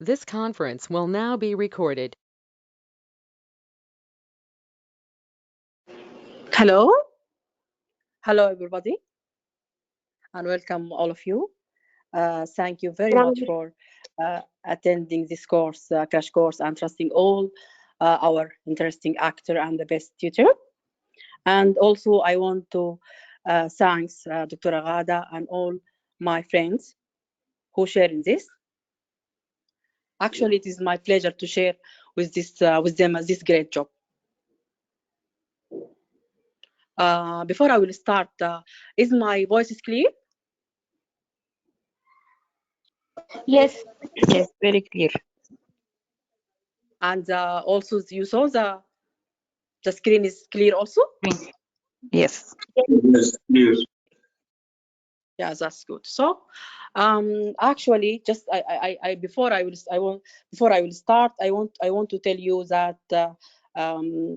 This conference will now be recorded. Hello, everybody, and welcome all of you. Thank you very much for attending this course, crash course, and trusting all our interesting actor and the best tutor. And also, I want to thank Dr. Agada and all my friends who share in this. Actually, it is my pleasure to share with them this great job. Before I will start, is my voice clear? Yes, very clear. And also, you saw the screen is clear also? Yes. Yes, clear. Yeah, that's good. So, actually, just before I will start, I want to tell you that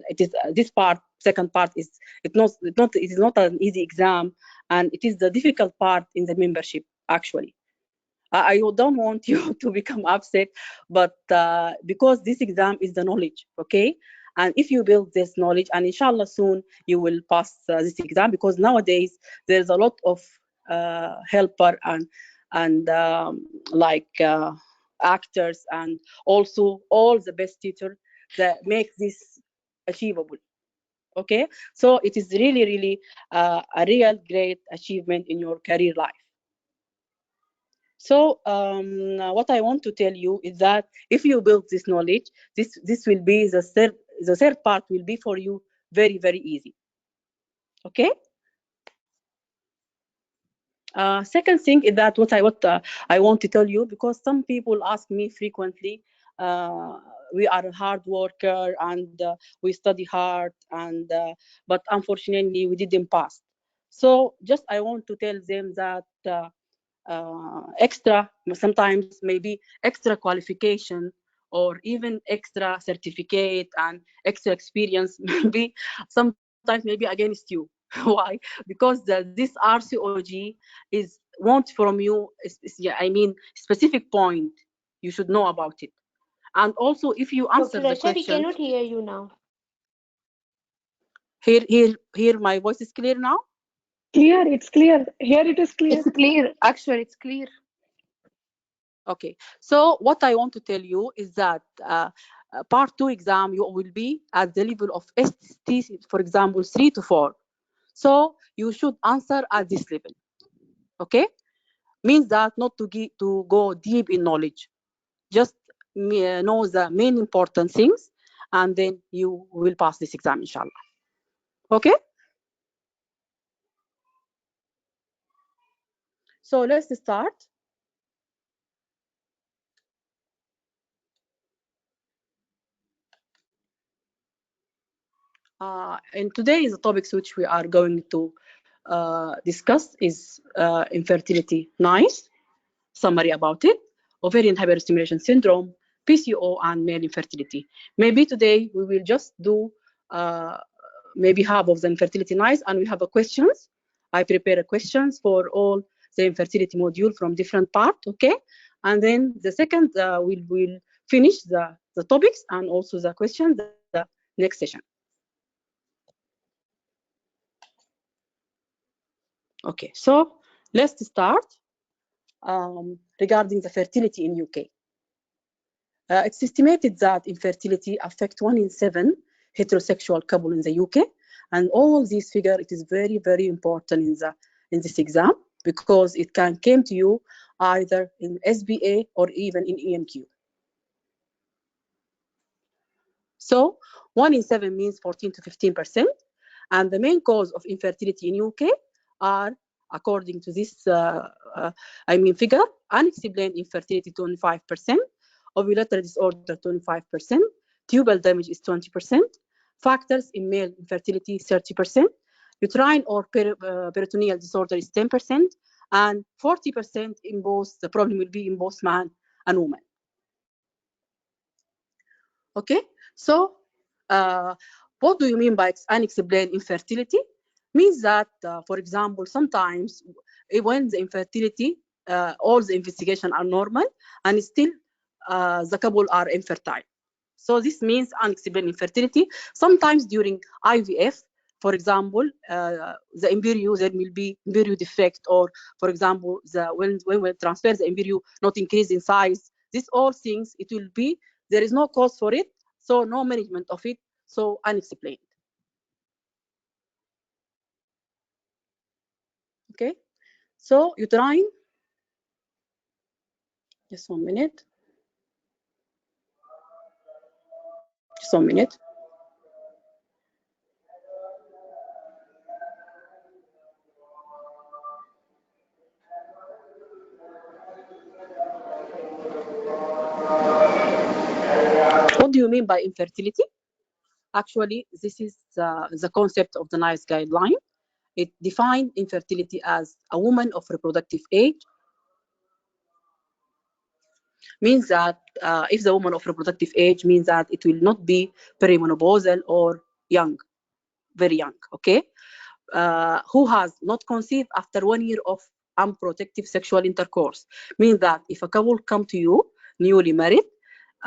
it is this second part is it is not an easy exam, and it is the difficult part in the membership. Actually, I don't want you to become upset, but because this exam is the knowledge, okay? And if you build this knowledge, and inshallah soon you will pass this exam, because nowadays there's a lot of helper and actors, and also all the best teachers that make this achievable. Okay, so it is really a real great achievement in your career life. So what I want to tell you is that if you build this knowledge, this will be the third part will be for you very easy. Okay. Second thing is that what I want to tell you, because some people ask me frequently, we are a hard worker and we study hard, and but unfortunately we didn't pass. So just I want to tell them that extra, sometimes maybe extra qualification or even extra certificate and extra experience maybe sometimes maybe against you. Why? Because this RCOG is want from you, I mean specific point you should know about it. And also if you answer Dr. the Rasha, question, we cannot hear you now. here my voice is clear now? Clear, it's clear. Here it is clear. It's clear. Actually, it's clear. Okay, so what I want to tell you is that part 2 exam, you will be at the level of ST, for example, 3 to 4. So you should answer at this level. Okay, means that not to go deep in knowledge, just know the main important things, and then you will pass this exam, inshallah. Okay. So let's start. And today the topics which we are going to discuss is infertility. Nice summary about it, ovarian hyperstimulation syndrome, PCO, and male infertility. Maybe today we will just do maybe half of the infertility nice, and we have a questions. I prepare questions for all the infertility module from different part, okay? And then the second we'll finish the topics and also the questions the next session. Okay, so let's start regarding the fertility in UK. It's estimated that infertility affects 1 in 7 heterosexual couple in the UK, and all these figures, it is very important in this exam, because it can come to you either in SBA or even in ENQ. So 1 in 7 means 14 to 15%, and the main cause of infertility in UK are, according to this figure, unexplained infertility 25%, ovulatory disorder 25%, tubal damage is 20%, factors in male infertility 30%, uterine or peritoneal disorder is 10%, and 40% in both, the problem will be in both man and woman. Okay, so what do you mean by unexplained infertility? Means that, for example, sometimes when the infertility, all the investigation are normal, and still the couple are infertile. So this means unexplained infertility. Sometimes during IVF, for example, the embryo, there will be embryo defect, or for example, when we transfer the embryo not increase in size. These all things, it will be, there is no cause for it, so no management of it, so unexplained. Okay, so uterine, just 1 minute. Just 1 minute. What do you mean by infertility? Actually, this is the concept of the NICE guideline. It defines infertility as a woman of reproductive age. Means that if the woman of reproductive age, means that it will not be perimenopausal or young, very young, okay? Who has not conceived after 1 year of unprotected sexual intercourse. Means that if a couple come to you, newly married,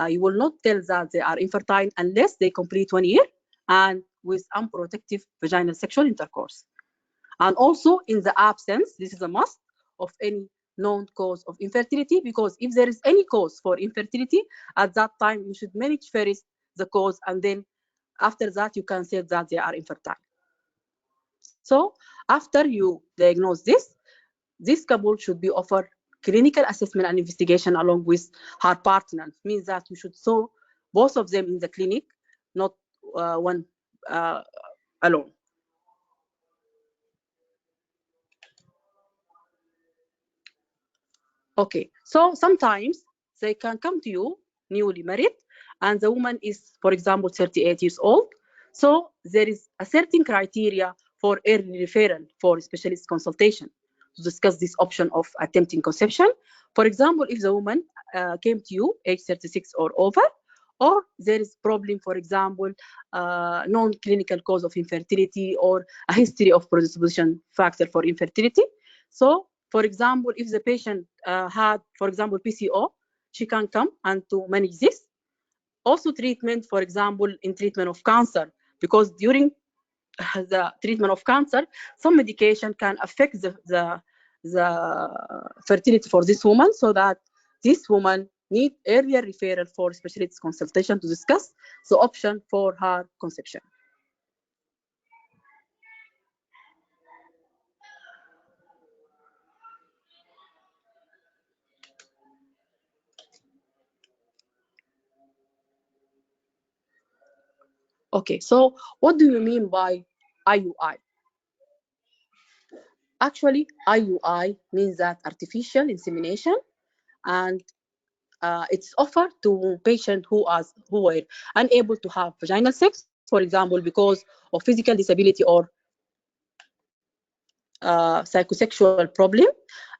you will not tell that they are infertile unless they complete 1 year and with unprotected vaginal sexual intercourse. And also in the absence, this is a must, of any known cause of infertility, because if there is any cause for infertility, at that time you should manage first the cause, and then after that you can say that they are infertile. So after you diagnose this couple should be offered clinical assessment and investigation along with her partner. Means that you should saw both of them in the clinic, not one alone. Okay, so sometimes they can come to you newly married, and the woman is, for example, 38 years old. So there is a certain criteria for early referral for specialist consultation to discuss this option of attempting conception. For example, if the woman came to you age 36 or over, or there is problem, for example, non-clinical cause of infertility or a history of predisposition factor for infertility. So for example, if the patient had, for example, PCO, she can come and to manage this. Also treatment, for example, in treatment of cancer, because during the treatment of cancer, some medication can affect the fertility for this woman, so that this woman need earlier referral for specialist consultation to discuss the option for her conception. Okay, so what do you mean by IUI? Actually, IUI means that artificial insemination, and it's offered to patients who were unable to have vaginal sex, for example, because of physical disability or psychosexual problem,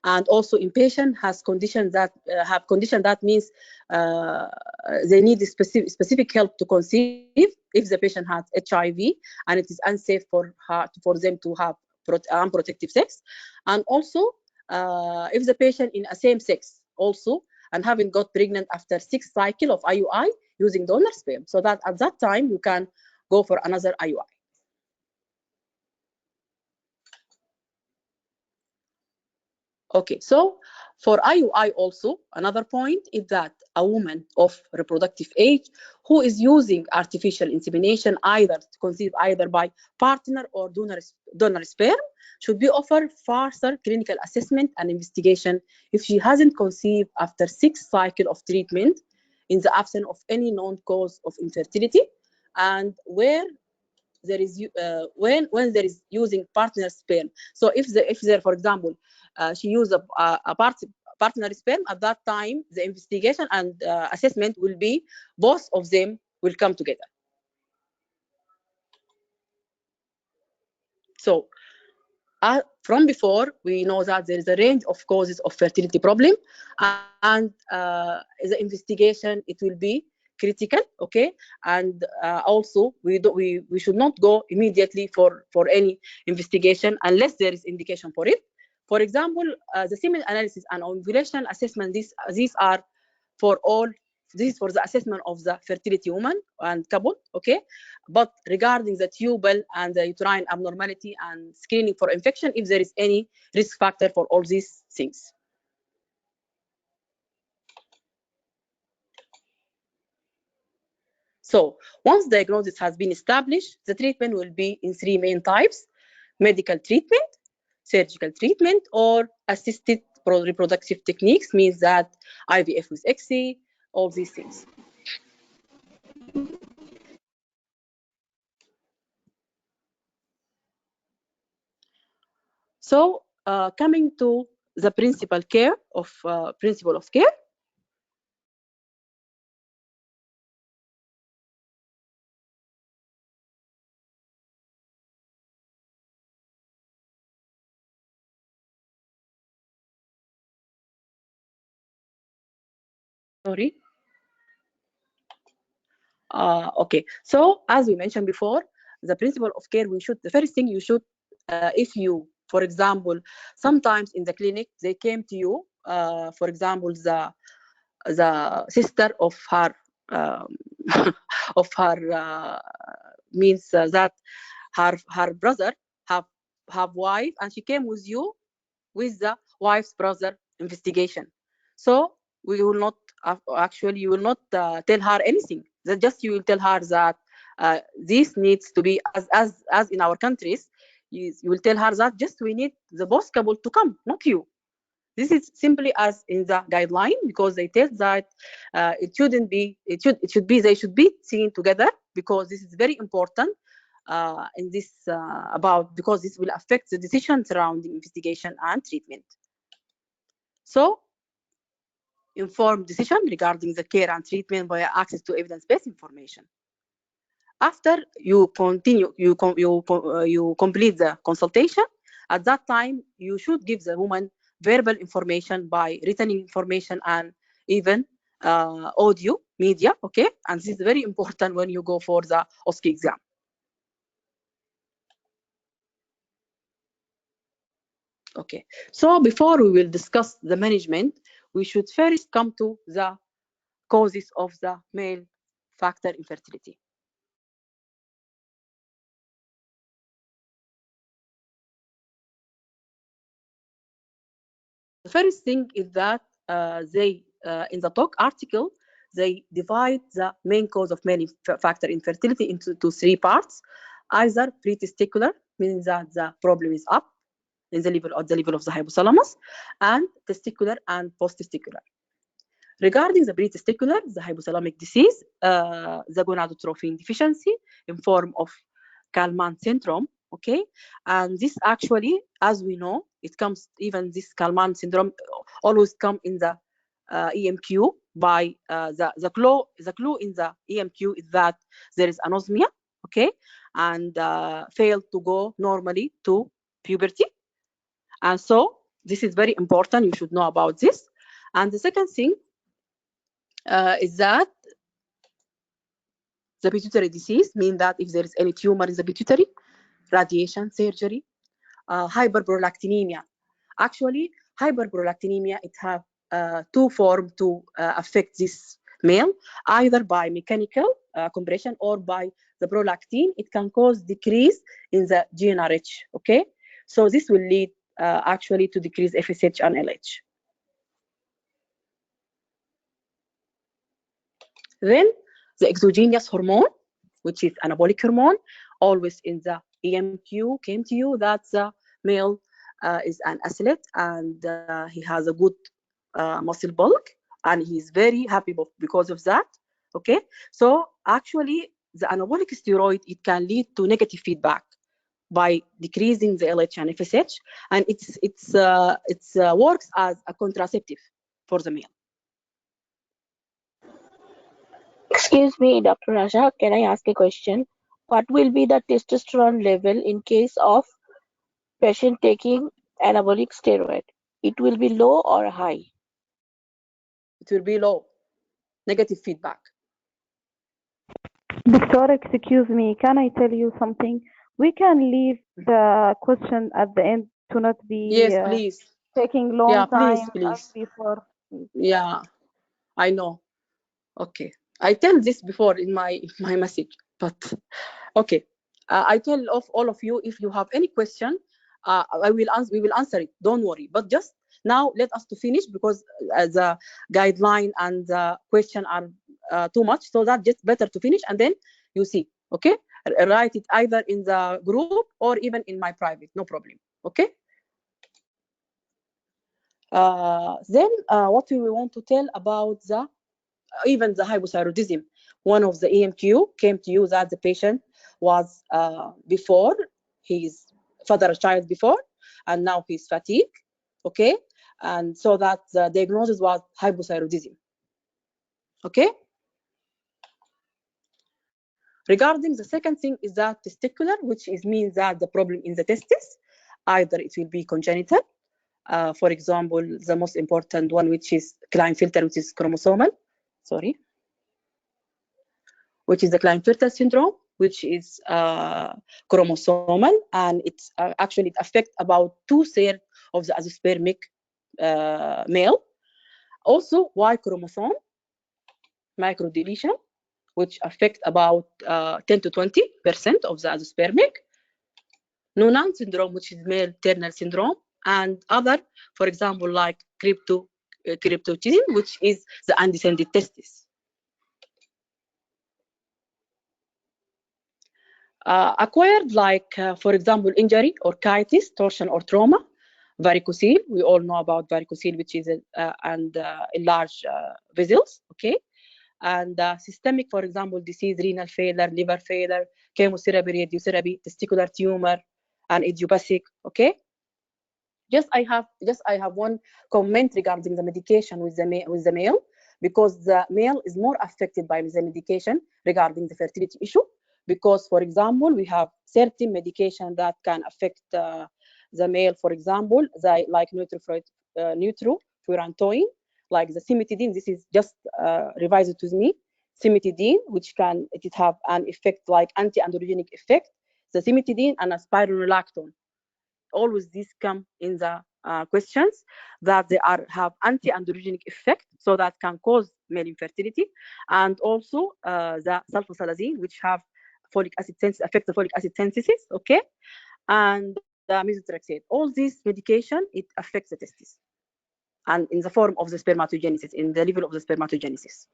and also in patient has conditions that have condition that means they need specific help to conceive. If the patient has HIV and it is unsafe for them to have unprotected sex, and also if the patient in a same sex also and having got pregnant after 6 cycle of IUI using donor sperm, so that at that time you can go for another IUI. Okay, so for IUI also, another point is that a woman of reproductive age who is using artificial insemination either to conceive either by partner or donor sperm should be offered further clinical assessment and investigation if she hasn't conceived after 6 cycles of treatment in the absence of any known cause of infertility, and where there is when there is using partner sperm. So if there, for example, she used a partner sperm, at that time the investigation and assessment will be both of them will come together. So from before, we know that there is a range of causes of fertility problem, and the investigation, it will be critical, okay? And also, we should not go immediately for any investigation unless there is indication for it. For example, the semen analysis and ovulation assessment, these are for all this is for the assessment of the fertility woman and couple, okay? But regarding the tubal and the uterine abnormality and screening for infection, if there is any risk factor for all these things. So once diagnosis has been established, the treatment will be in 3 main types: medical treatment, surgical treatment, or assisted reproductive techniques, means that IVF with XC, all these things. So coming to the principle of care. Sorry. Okay. So as we mentioned before, the principle of care, the first thing you should, if you, for example, sometimes in the clinic they came to you, for example, the sister of her of her means that her brother have wife, and she came with you with the wife's brother investigation. So we will not actually, you will not tell her anything. That just you will tell her that this needs to be as in our countries. You will tell her that just we need the both couple to come, not you. This is simply as in the guideline, because they tell that it shouldn't be, it should be, they should be seen together, because this is very important in this because this will affect the decision surrounding investigation and treatment. So informed decision regarding the care and treatment via access to evidence-based information. After you continue, you complete the consultation. At that time, you should give the woman verbal information by written information and even audio media, okay? And this is very important when you go for the OSCE exam. Okay, so before we will discuss the management, we should first come to the causes of the male factor infertility. The first thing is that they, in the talk article, they divide the main cause of male factor infertility into 3 parts. Either pre-testicular, meaning that the problem is up in the level, at the level of the hypothalamus, and testicular and post-testicular. Regarding the pre-testicular, the hypothalamic disease, the gonadotrophin deficiency in form of Kallmann syndrome, okay? And this actually, as we know, it comes, even this Kallmann syndrome always come in the EMQ by the clue in the EMQ is that there is anosmia, okay? And fail to go normally to puberty. And so this is very important. You should know about this. And the second thing is that the pituitary disease, mean that if there is any tumor in the pituitary, radiation, surgery, hyperprolactinemia. Actually, hyperprolactinemia, it have 2 forms to affect this male, either by mechanical compression or by the prolactin. It can cause decrease in the GnRH, okay? So this will lead actually to decrease FSH and LH. Then the exogenous hormone, which is anabolic hormone, always in the EMQ came to you that the male is an athlete and he has a good muscle bulk, and he's very happy because of that, okay? So actually the anabolic steroid, it can lead to negative feedback by decreasing the LH and FSH, and it works as a contraceptive for the male. Excuse me, Dr. Rasha, can I ask a question? What will be the testosterone level in case of patient taking anabolic steroid? It will be low or high? It will be low, negative feedback. Doctor, excuse me, can I tell you something? We can leave the question at the end to not be Yes, please. taking long Yeah, time please. before. Yeah, I know. Okay, I tell this before in my message, but okay. I tell of all of you, if you have any question, I will answer. We will answer it. Don't worry. But just now, let us to finish, because the guideline and the question are too much. So that just better to finish, and then you see. Okay, write it either in the group or even in my private. No problem. Okay. Then what we want to tell about the even the hypothyroidism. One of the EMQ came to you that the patient was before he's father a child before, and now he's fatigued. Okay, and so that the diagnosis was hypothyroidism. Okay. Regarding the second thing is that testicular, which is means that the problem in the testis, either it will be congenital. For example, the most important one, which is Klinefelter, which is chromosomal. Sorry. Which is the Klinefelter syndrome, which is chromosomal, and it's actually it affects about 2/3 of the azoospermic male. Also, Y chromosome microdeletion, which affect about 10 to 20% of the azoospermic. Noonan syndrome, which is male Turner syndrome, and other, for example, like cryptorchidism, which is the undescended testis. Acquired, like, for example, injury, orchitis, torsion, or trauma. Varicocele, we all know about varicocele, which is enlarged vessels, okay? And systemic, for example, disease, renal failure, liver failure, chemotherapy, radiotherapy, testicular tumor, and idiopathic, okay? I have one comment regarding the medication with the male, because the male is more affected by the medication regarding the fertility issue. Because, for example, we have certain medication that can affect the male, for example, like neutrofurantoin, like the cimetidine. This is just revised to me. Cimetidine, which it have an effect like anti-androgenic effect. The cimetidine and a spironolactone. Always these come in the questions, that they have anti-androgenic effect, so that can cause male infertility, and also the sulfasalazine, which have folic acid affect the folic acid synthesis, okay, and methotrexate. All these medication, it affects the testis, and in the form of the spermatogenesis, in the level of the spermatogenesis.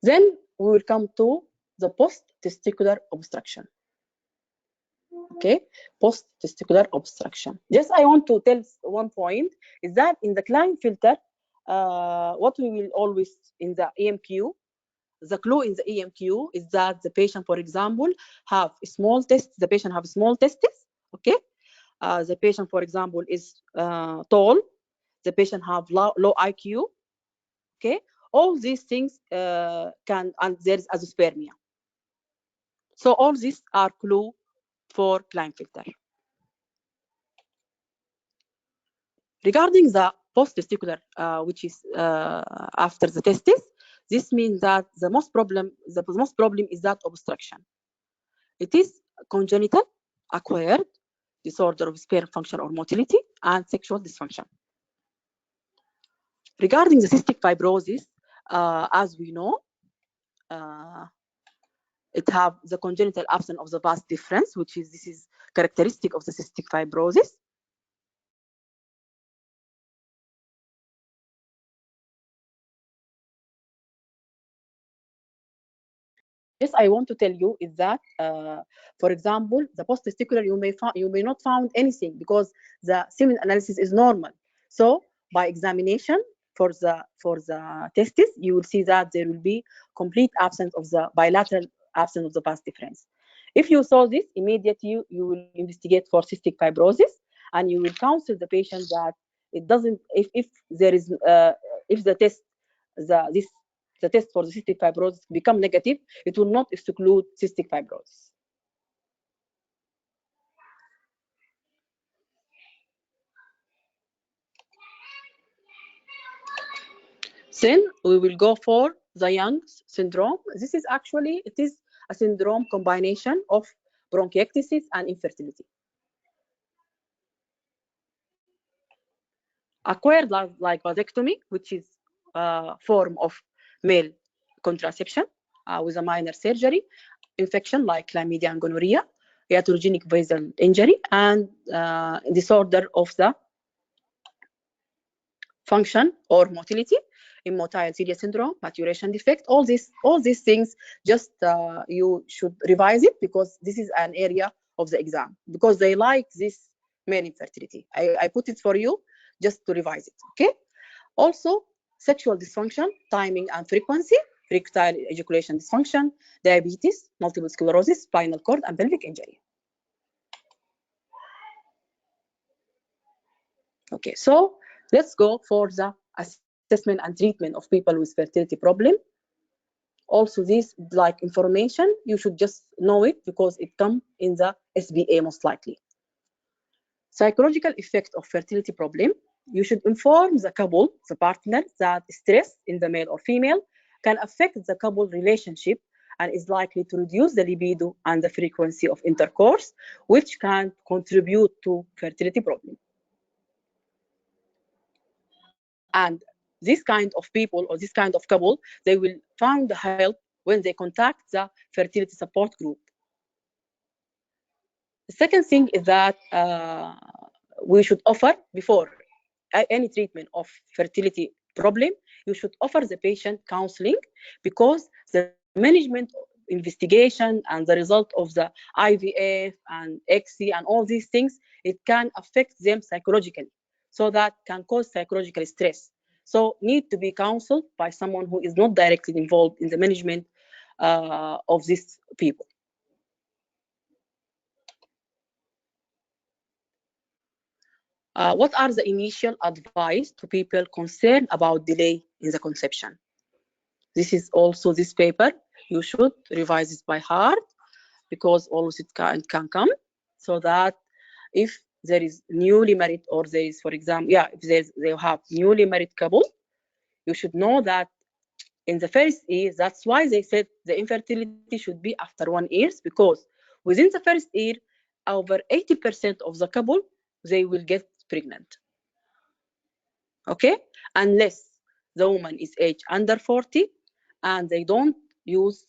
Then we will come to the post-testicular obstruction. Okay, post-testicular obstruction. Just I want to tell one point, is that in the Klinefelter, what we will always in the EMQ, the clue in the EMQ is that the patient, for example, have small testes. The patient have small testes. Okay, the patient, for example, is tall. The patient have low IQ. Okay, all these things and there's azoospermia. So all these are clue for Klinefelter. Regarding the post-testicular, which is after the testis, this means that the most problem is that obstruction. It is congenital, acquired, disorder of sperm function or motility, and sexual dysfunction. Regarding the cystic fibrosis, as we know, it have the congenital absence of the vas deferens, this is characteristic of the cystic fibrosis. Yes, I want to tell you is that, for example, the post-testicular, you may not found anything because the semen analysis is normal. So by examination for the testis, you will see that there will be complete absence of the bilateral absence of the vas deferens. If you saw this, immediately you will investigate for cystic fibrosis, and you will counsel the patient that it doesn't. If there is if the test the test for the cystic fibrosis become negative, it will not exclude cystic fibrosis. Then we will go for the Young's syndrome. This is actually, it is a syndrome combination of bronchiectasis and infertility. acquired like vasectomy, which is a form of male contraception with a minor surgery, infection like chlamydia and gonorrhea, iatrogenic basal injury, and disorder of the function or motility, immotile cilia syndrome, maturation defect, all these things, just you should revise it because this is an area of the exam, because they like this male infertility. I put it for you just to revise it, okay? Also, sexual dysfunction, timing and frequency, erectile ejaculation dysfunction, diabetes, multiple sclerosis, spinal cord, and pelvic injury. Okay, so let's go for the assessment and treatment of people with fertility problem. Also, this like information, you should just know it because it comes in the SBA most likely. Psychological effect of fertility problem. You should inform the couple, the partner, that stress in the male or female can affect the couple relationship and is likely to reduce the libido and the frequency of intercourse, which can contribute to fertility problem. And this kind of people or this kind of couple, they will find the help when they contact the fertility support group. The second thing is that we should offer, before any treatment of fertility problem, you should offer the patient counseling, because the management investigation and the result of the IVF and XC and all these things, it can affect them psychologically. So that can cause psychological stress. So need to be counseled by someone who is not directly involved in the management of these people. What are the initial advice to people concerned about delay in the conception? This is also this paper. You should revise it by heart because always it can come. So that if there is newly married, or there is, for example, if they have newly married couple, you should know that in the first year, that's why they said the infertility should be after 1 year, because within the first year, over 80% of the couple, they will get pregnant. Okay, unless the woman is age under 40 and they don't use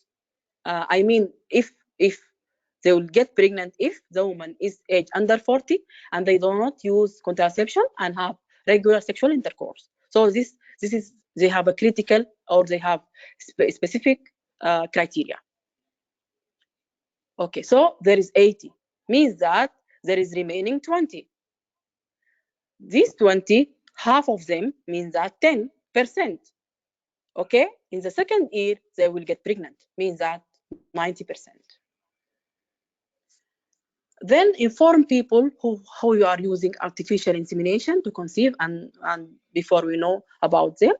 I mean, if they will get pregnant if the woman is age under 40 and they do not use contraception and have regular sexual intercourse. So this is, they have a critical, or they have specific criteria. Okay, so there is 80, means that there is remaining 20. These 20, half of them means that 10%. Okay, in the second year, they will get pregnant, means that 90%. Then inform people how you are using artificial insemination to conceive, and before we know about them,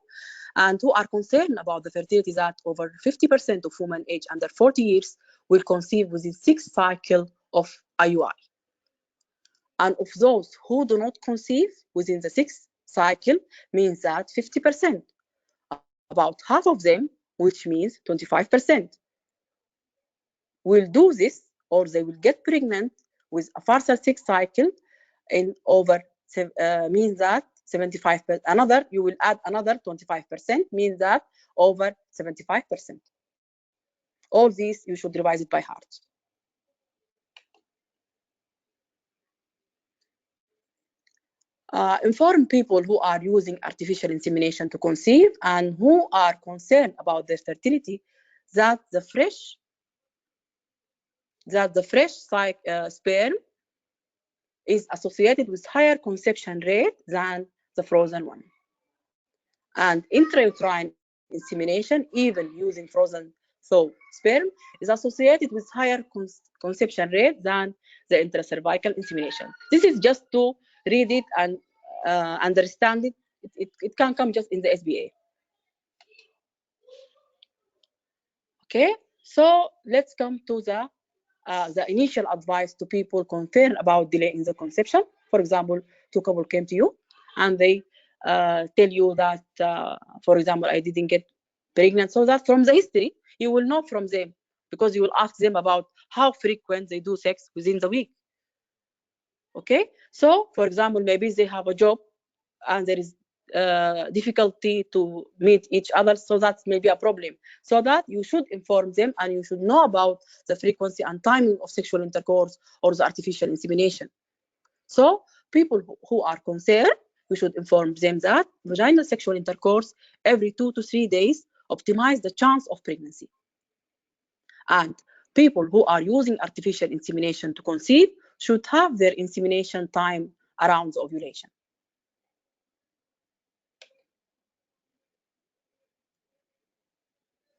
and who are concerned about the fertility, that over 50% of women aged under 40 years will conceive within 6 cycles of IUI. And of those who do not conceive within the 6th cycle, means that 50%, about half of them, which means 25%, will do this, or they will get pregnant with a further 6 cycle in over, means that 75%, another, you will add another 25%, means that over 75%. All these, you should revise it by heart. Inform people who are using artificial insemination to conceive and who are concerned about their fertility that the fresh sperm is associated with higher conception rate than the frozen one. And intrauterine insemination, even using frozen sperm, is associated with higher conception rate than the intracervical insemination. This is just to read it and understand it. It can come just in the SBA. Okay, so let's come to the initial advice to people concerned about delay in the conception. For example, 2 couples came to you and they tell you that, for example, I didn't get pregnant. So that from the history, you will know from them, because you will ask them about how frequent they do sex within the week. Okay, so for example, maybe they have a job and there is difficulty to meet each other, so that's maybe a problem. So that you should inform them, and you should know about the frequency and timing of sexual intercourse or the artificial insemination. So people who are concerned, you should inform them that vaginal sexual intercourse every 2 to 3 days optimize the chance of pregnancy. And people who are using artificial insemination to conceive should have their insemination time around the ovulation.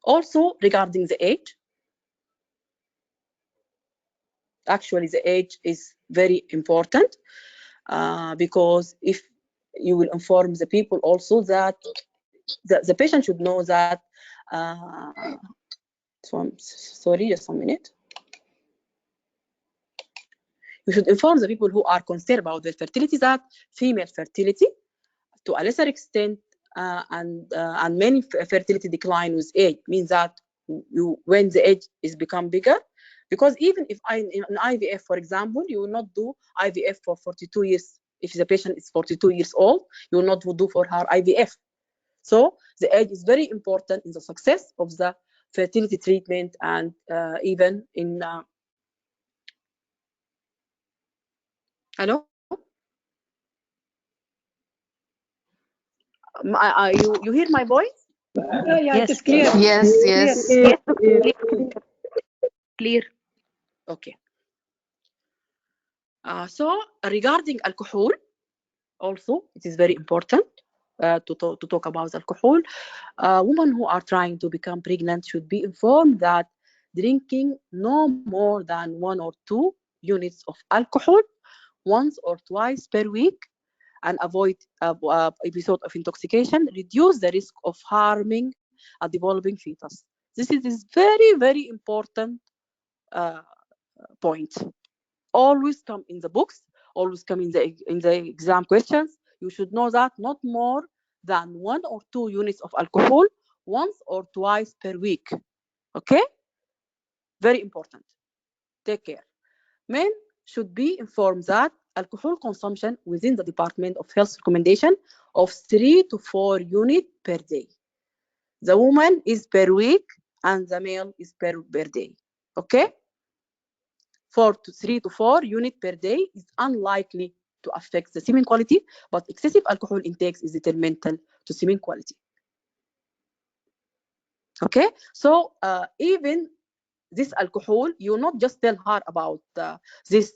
Also, regarding the age, actually the age is very important, because if you will inform the people also that the patient should know that, sorry, just 1 minute. You should inform the people who are concerned about their fertility that female fertility, to a lesser extent, and many fertility decline with age, means that when the age is become bigger, because even if in IVF, for example, you will not do IVF for 42 years. If the patient is 42 years old, you will not do for her IVF. So the age is very important in the success of the fertility treatment, and even in hello, you hear my voice? Yeah, it is clear. Yes, yes. Clear. Okay. So regarding alcohol, also it is very important to talk about alcohol. Women who are trying to become pregnant should be informed that drinking no more than 1 or 2 units of alcohol once or twice per week, and avoid episode of intoxication, reduce the risk of harming a developing fetus. This is very, very important point. Always come in the books, always come in the exam questions. You should know that not more than 1 or 2 units of alcohol once or twice per week. Okay? Very important. Take care. Men should be informed that alcohol consumption within the Department of Health recommendation of 3 to 4 units per day. The woman is per week and the male is per day. Okay? 3 to 4 units per day is unlikely to affect the semen quality, but excessive alcohol intake is detrimental to semen quality. Okay? So even this alcohol, you not just tell her about this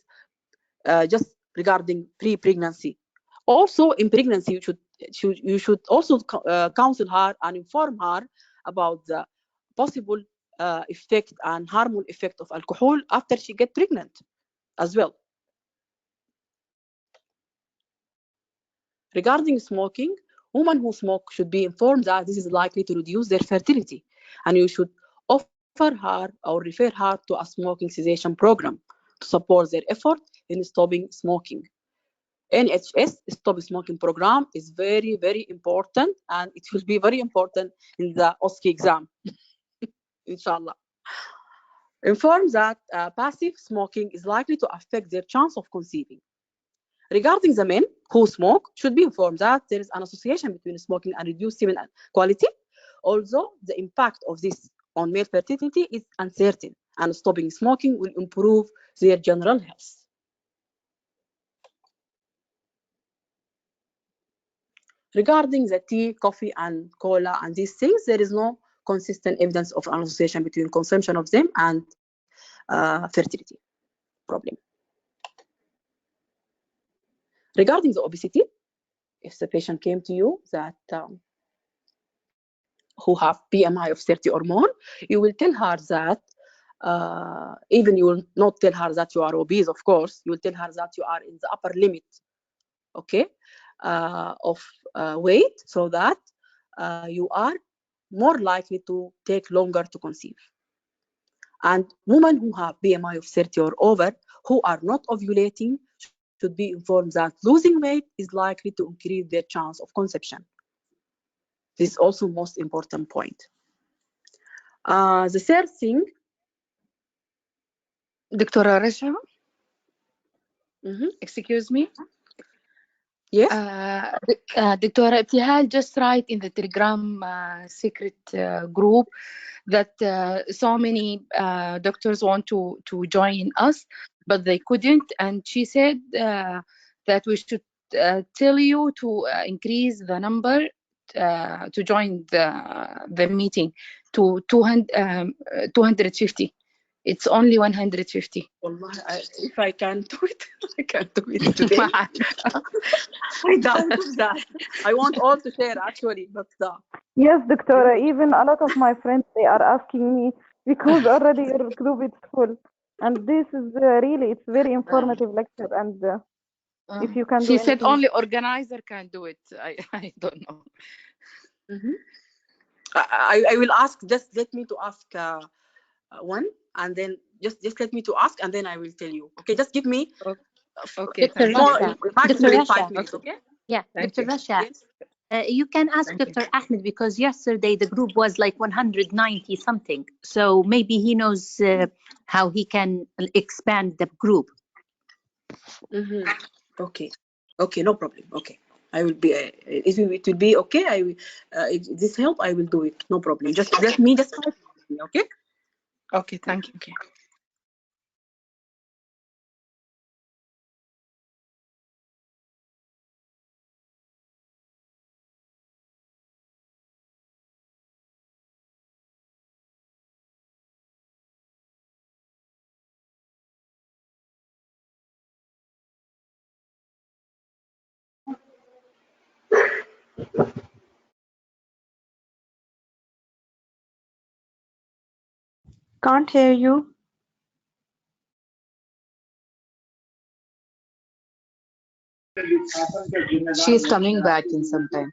just regarding pre-pregnancy. Also in pregnancy, you should also counsel her and inform her about the possible effect and harmful effect of alcohol after she get pregnant as well. Regarding smoking, women who smoke should be informed that this is likely to reduce their fertility, and you should offer her or refer her to a smoking cessation program to support their effort in stopping smoking. NHS Stop Smoking Program is very, very important, and it will be very important in the OSCE exam, inshallah. Inform that passive smoking is likely to affect their chance of conceiving. Regarding the men who smoke, should be informed that there is an association between smoking and reduced semen quality. Although the impact of this on male fertility is uncertain, and stopping smoking will improve their general health. Regarding the tea, coffee, and cola and these things, there is no consistent evidence of an association between consumption of them and fertility problem. Regarding the obesity, if the patient came to you that who have BMI of 30 or more, you will tell her that, even you will not tell her that you are obese, of course, you will tell her that you are in the upper limit, okay, of weight, so that you are more likely to take longer to conceive. And women who have BMI of 30 or over, who are not ovulating, should be informed that losing weight is likely to increase their chance of conception. This is also most important point. The third thing, Dr. Rasha, excuse me. Yes. دكتورة ابتهال just write in the Telegram secret group that so many doctors want to join us, but they couldn't. And she said that we should tell you to increase the number to join the meeting to 250. It's only 150. If I can do it, I can do it today. I doubt that. I want all to share actually, but Yes, Doctora, even a lot of my friends, they are asking me because already your group is full. And this is really, it's very informative lecture. And if you can do She said anything. only organizer can do it. I don't know. I will ask. Just let me to ask one, and then just let me to ask, and then I will tell you. Okay, just give me Okay. Dr. Rasha. maximum Dr. 5 Rasha. minutes. Okay. Yeah, Thank Dr. you. Rasha. Yes. You can ask Thank you. Dr. Ahmed because yesterday the group was like 190 something. So maybe he knows how he can expand the group. Okay. Okay, no problem. Okay. I will be. It will be okay. I will. This help. I will do it. No problem. Just let me just 5 minutes. Okay. Okay. Thank you. Okay. Can't hear you. She's coming back in some time.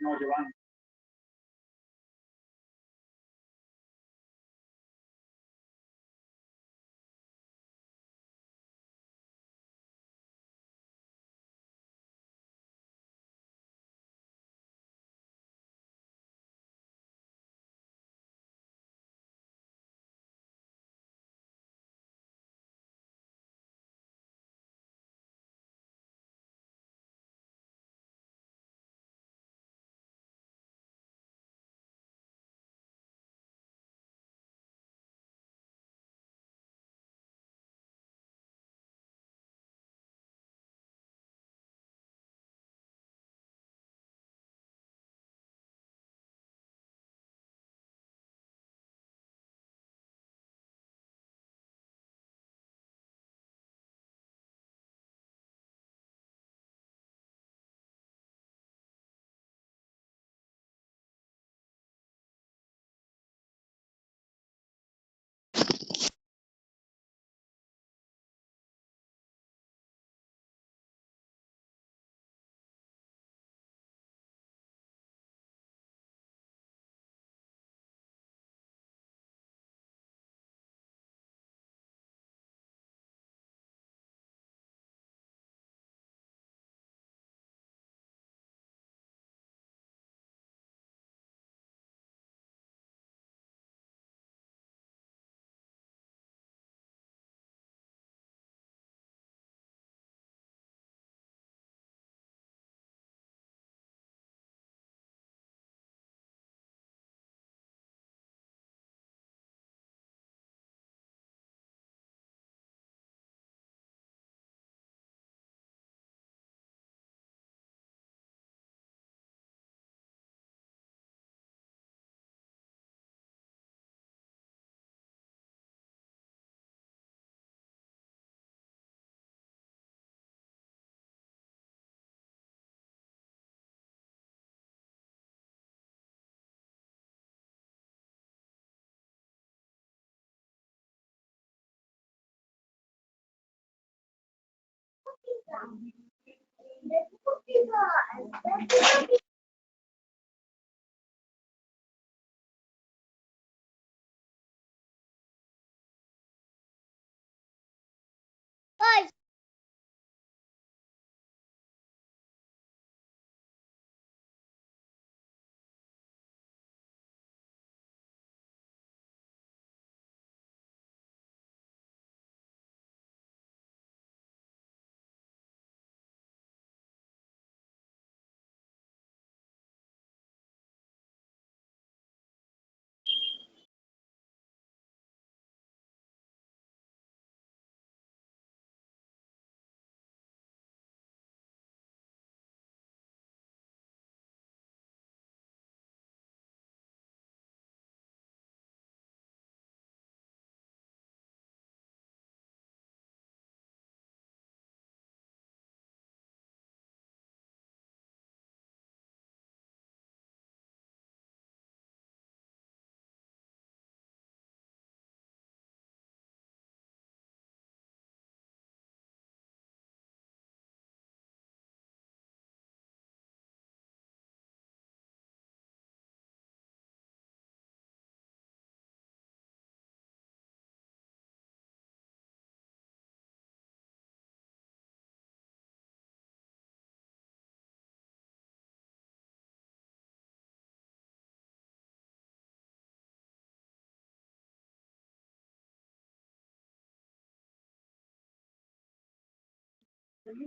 Hello?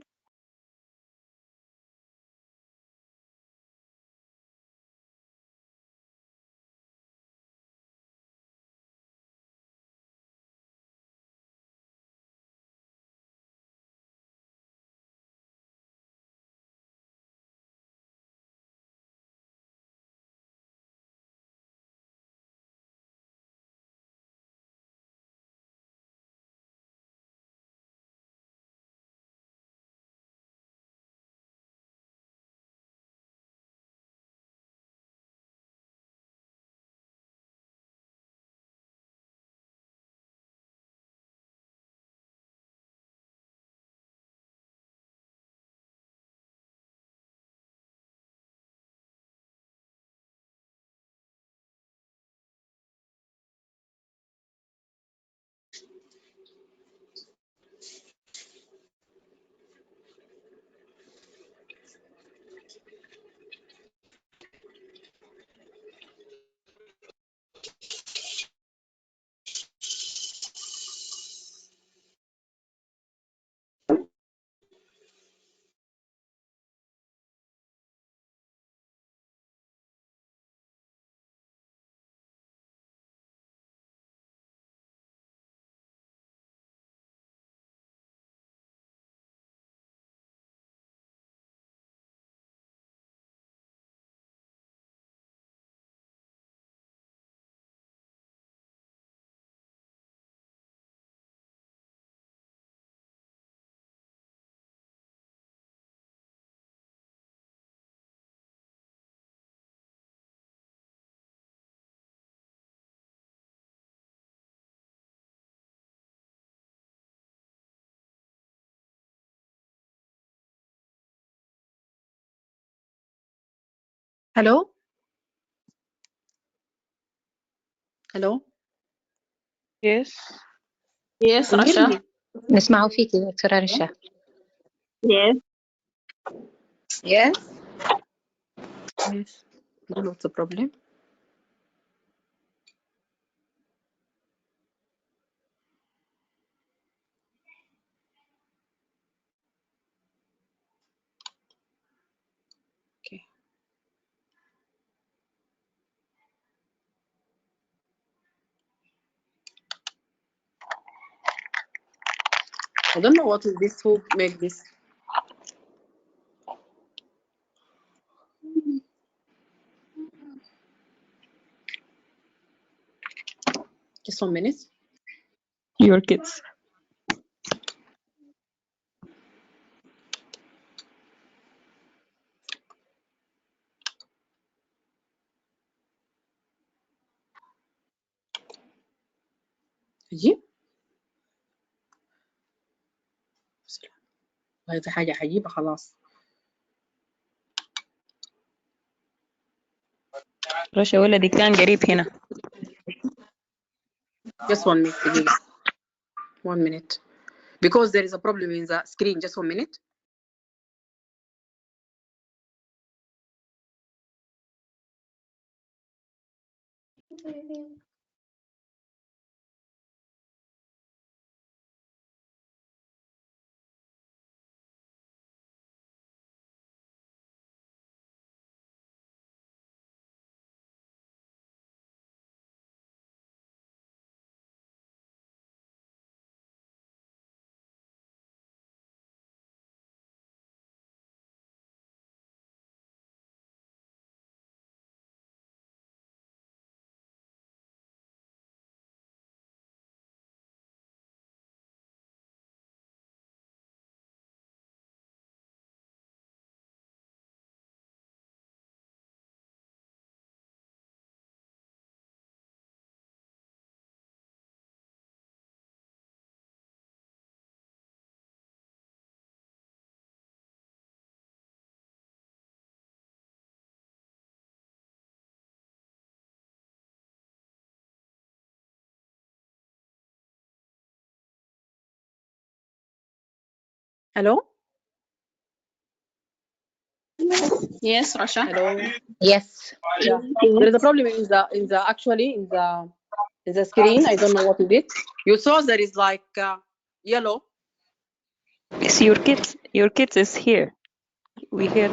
Hello? Yes. Yes, Can you hear Rasha. me? نسمعه فيك يا دكتورة رشا. Yes. Yes. Yes. I don't know what's the problem. Okay. I don't know what is this, who make this. Just 1 minute. Your kids. عجيب. هذه حاجة عجيبة خلاص. رشا ولدي كان قريب هنا. Just 1 minute, دقيقة. 1 minute. Because there is a problem in the screen. Just 1 minute. Hello? Yes, Rasha. Hello? Yes. Yeah. There is a problem in the screen. I don't know what is it. You saw there is like yellow. Yes, your kids is here. We heard.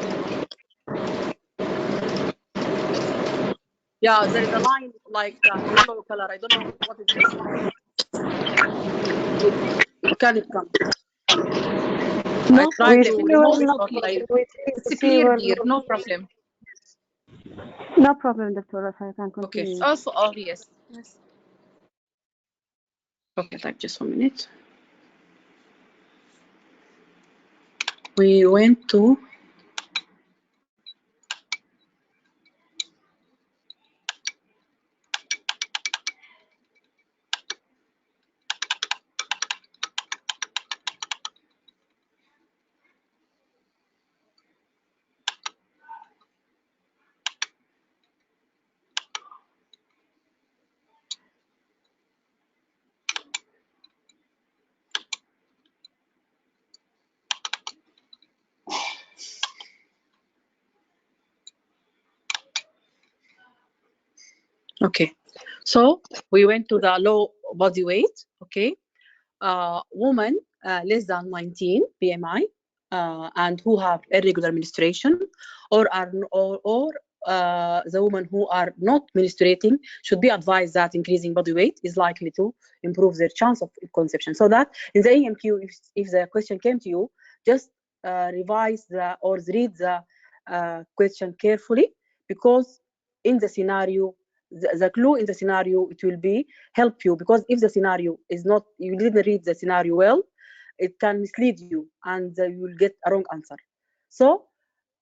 Yeah, there is a line like yellow color. I don't know what is this. It cannot come. No I tried We to see remove it, well. but It's We see clear, well. dear. No problem. No problem, Dr. Rasha. You can okay. continue. Also, oh, yes. Yes. Okay, like just 1 minute. We went to okay. So we went to the low body weight. Okay, women less than 19 BMI and who have irregular menstruation or are the women who are not menstruating should be advised that increasing body weight is likely to improve their chance of conception. So that in the AMQ, if the question came to you, just revise or read the question carefully, because in the scenario, the clue in the scenario, it will be help you, because if the scenario is not, you didn't read the scenario well, it can mislead you and you will get a wrong answer. So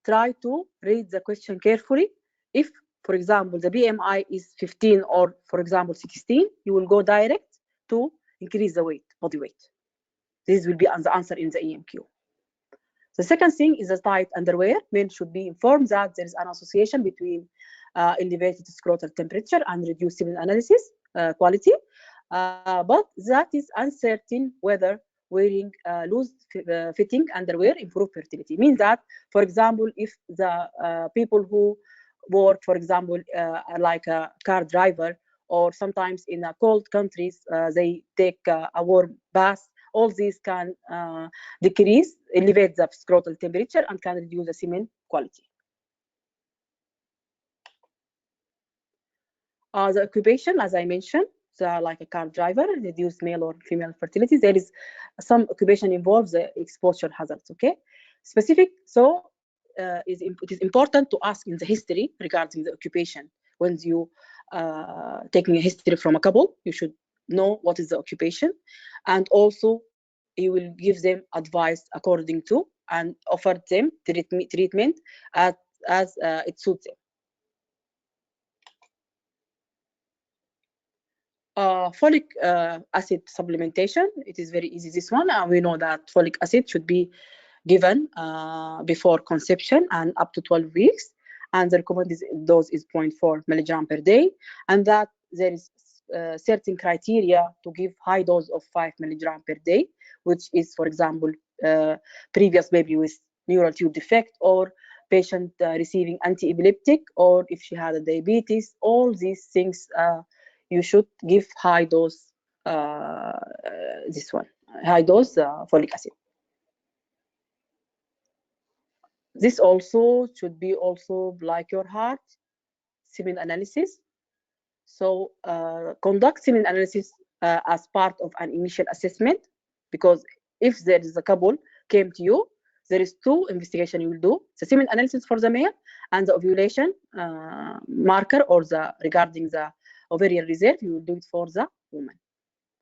try to read the question carefully. If, for example, the BMI is 15 or, for example, 16, you will go direct to increase the weight, body weight. This will be the answer in the EMQ. The second thing is the tight underwear. Men should be informed that there is an association between elevated scrotal temperature and reduced semen analysis quality, but that is uncertain whether wearing loose fitting underwear improve fertility. Means that, for example, if the people who work, for example, like a car driver, or sometimes in cold countries, they take a warm bath, all these can elevate the scrotal temperature and can reduce the semen quality. The occupation, as I mentioned, like a car driver, reduce male or female fertility. There is some occupation involves the exposure hazards. Okay, specific. So it is important to ask in the history regarding the occupation. When you taking a history from a couple, you should know what is the occupation, and also you will give them advice according to and offer them treatment as it suits them. Folic acid supplementation, it is very easy, this one. We know that folic acid should be given before conception and up to 12 weeks, and the recommended dose is 0.4 milligram per day, and that there is certain criteria to give high dose of 5 milligram per day, which is, for example, previous baby with neural tube defect, or patient receiving anti-epileptic, or if she had a diabetes. All these things you should give high dose, this one, high dose folic acid. This also should be also like your heart, semen analysis. So conduct semen analysis as part of an initial assessment, because if there is a couple came to you, there is two investigation you will do: the semen analysis for the male and the ovulation marker, or the regarding the ovarian reserve, you will do it for the woman.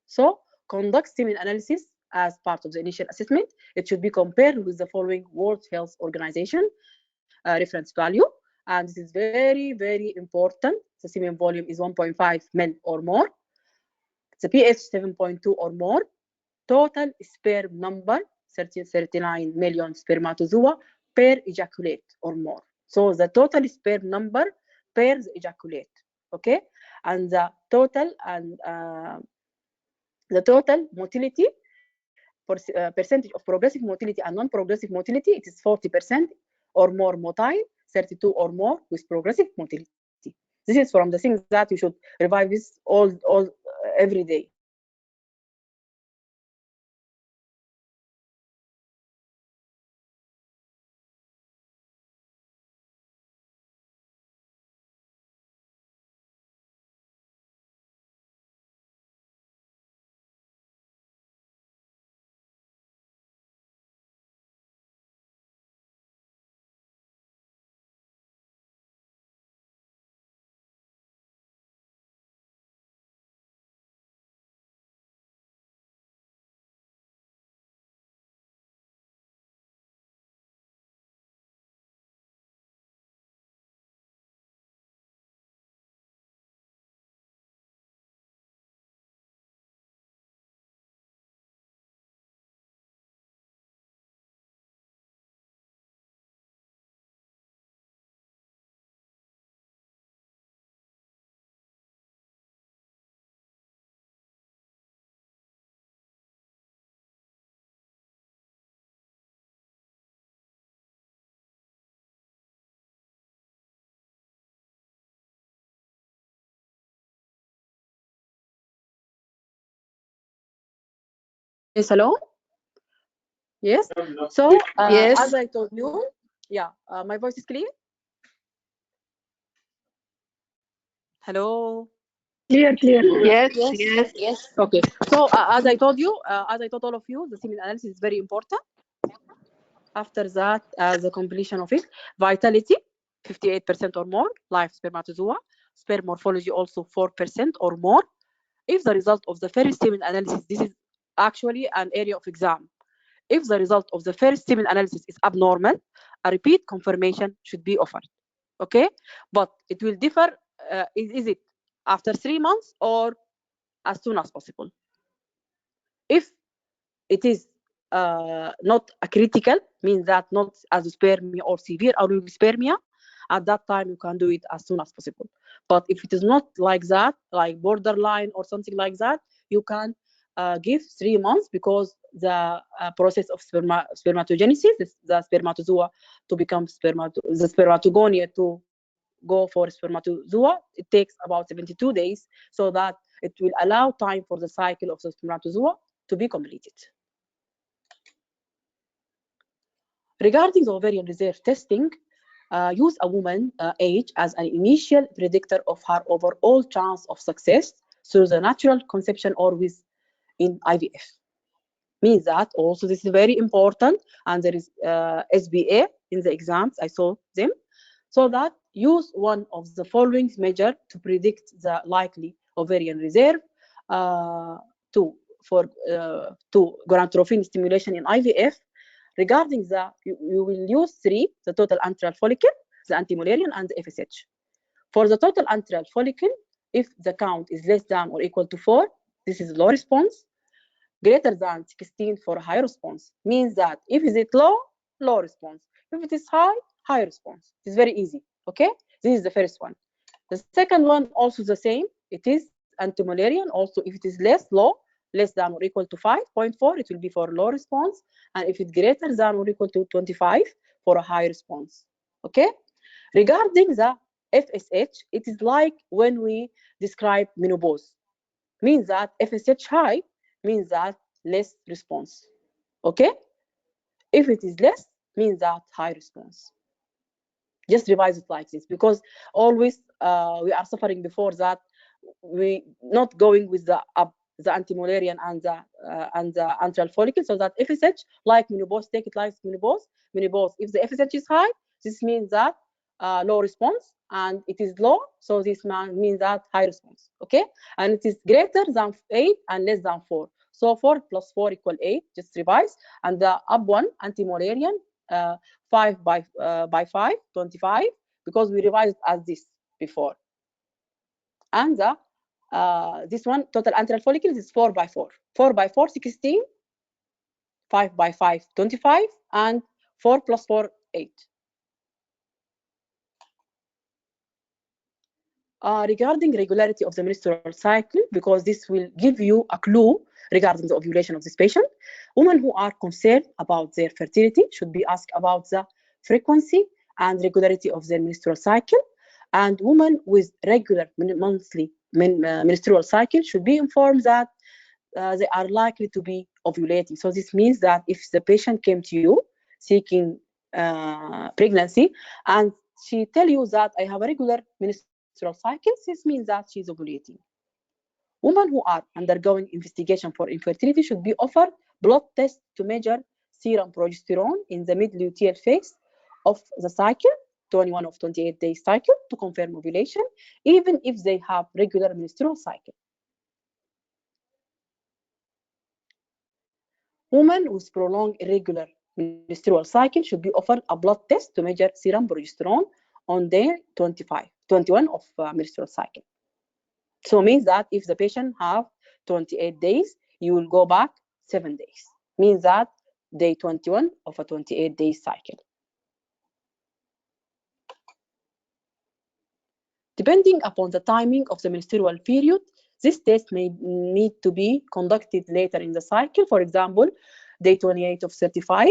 So conduct semen analysis as part of the initial assessment. It should be compared with the following World Health Organization reference value, and this is very, very important. The semen volume is 1.5 ml or more, the pH 7.2 or more, total sperm number 39 million spermatozoa per ejaculate or more. So the total sperm number per the ejaculate, okay, and the total motility, percentage of progressive motility and non-progressive motility, it is 40% or more motile, 32 or more with progressive motility. This is from the things that you should revise this all every day. Yes, hello? Yes. So, Yes. as I told you, yeah, my voice is clear? Hello? Clear, clear. Yes. Yes. Yes. Yes. Okay. So, as I told you, as I told all of you, the semen analysis is very important. After that, the completion of it, vitality, 58% or more, live spermatozoa, sperm morphology also 4% or more. If the result of the first semen analysis, this is actually an area of exam. If the result of the first semen analysis is abnormal, a repeat confirmation should be offered. Okay, but it will differ. Is it after 3 months or as soon as possible? If it is not a critical, means that not azoospermia or severe oligospermia, at that time you can do it as soon as possible. But if it is not like that, like borderline or something like that, you can give 3 months, because the process of spermatogenesis, the spermatozoa to become the spermatogonia to go for spermatozoa, it takes about 72 days, so that it will allow time for the cycle of the spermatozoa to be completed. Regarding the ovarian reserve testing, use a woman's age as an initial predictor of her overall chance of success through the natural conception or with in IVF. Means that also this is very important, and there is SBA in the exams, I saw them. So that use one of the following measure to predict the likely ovarian reserve to gonadotropin stimulation in IVF. Regarding you will use 3, the total antral follicle, the anti-Mullerian, and the FSH. For the total antral follicle, if the count is less than or equal to 4, this is low response. Greater than 16 for high response. Means that if it is low, low response. If it is high, high response. It's very easy. Okay? This is the first one. The second one also the same. It is anti-Mullerian. Also, if it is less than or equal to 5.4, it will be for low response. And if it's greater than or equal to 25, for a high response. Okay? Regarding the FSH, it is like when we describe menopause. Means that FSH high means that less response. Okay? If it is less, means that high response. Just revise it like this, because always we are suffering before that we not going with the anti-Mullerian and the antral follicle, so that FSH like menopause, take it like menopause. If the FSH is high, this means that low response, and it is low, so this means that high response. Okay, and it is greater than 8 and less than 4. So 4 plus 4 equal 8. Just revise, and the up one anti-Mullerian 5 by 5, 25, because we revised as this before. And the this one total antral follicles is 4 by 4. 4 by 4, 16. 5 by 5, 25, and 4 plus 4, 8. Regarding regularity of the menstrual cycle, because this will give you a clue regarding the ovulation of this patient, women who are concerned about their fertility should be asked about the frequency and regularity of their menstrual cycle, and women with regular monthly menstrual cycle should be informed that they are likely to be ovulating. So this means that if the patient came to you seeking pregnancy, and she tell you that I have a regular menstrual cycle, this means that she's ovulating. Women who are undergoing investigation for infertility should be offered blood tests to measure serum progesterone in the mid-luteal phase of the cycle, 21 of 28-day cycle, to confirm ovulation, even if they have regular menstrual cycle. Women with prolonged irregular menstrual cycle should be offered a blood test to measure serum progesterone on day 21 of menstrual cycle. So it means that if the patient have 28 days, you will go back 7 days. Means that day 21 of a 28-day cycle. Depending upon the timing of the menstrual period, this test may need to be conducted later in the cycle. For example, day 28 of 35,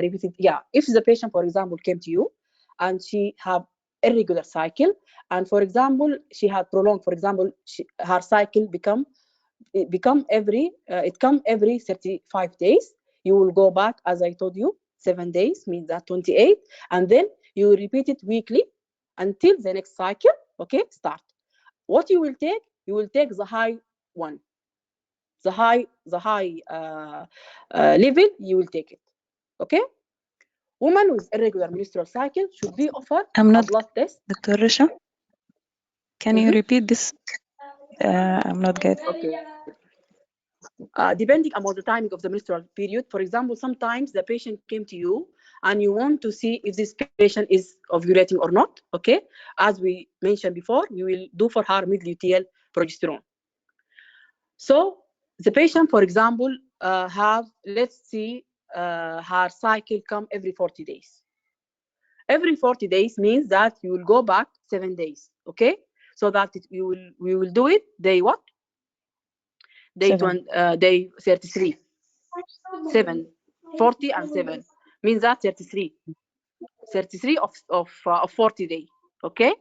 repeated. Yeah, if the patient, for example, came to you and she have irregular cycle, and for example, she had prolonged, for example, her cycle become it come every 35 days. You will go back, as I told you, 7 days means that 28, and then you will repeat it weekly until the next cycle. Okay, start. What you will take? You will take the high one, the high level. You will take it. Okay. Women with irregular menstrual cycle should be offered I'm a not, blood test. Dr. Rasha, can you repeat this? I'm not getting. Okay. Depending upon the timing of the menstrual period, for example, sometimes the patient came to you and you want to see if this patient is ovulating or not. Okay. As we mentioned before, we will do for her mid-luteal progesterone. So the patient, for example, let's see, her cycle come every 40 days. Every 40 days means that you will go back 7 days. Okay. So that we will do it day what? Day 33. 7, 40 and 7 means that 33 of 40 days. Okay.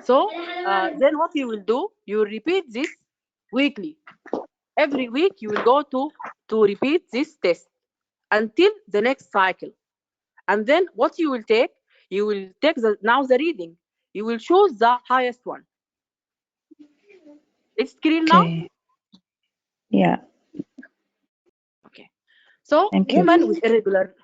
So then what you will do, you will repeat this weekly. Every week you will go to repeat this test until the next cycle. And then what you will take, you will take the reading. You will choose the highest one. It's clear now? Yeah. Okay. So women with irregular,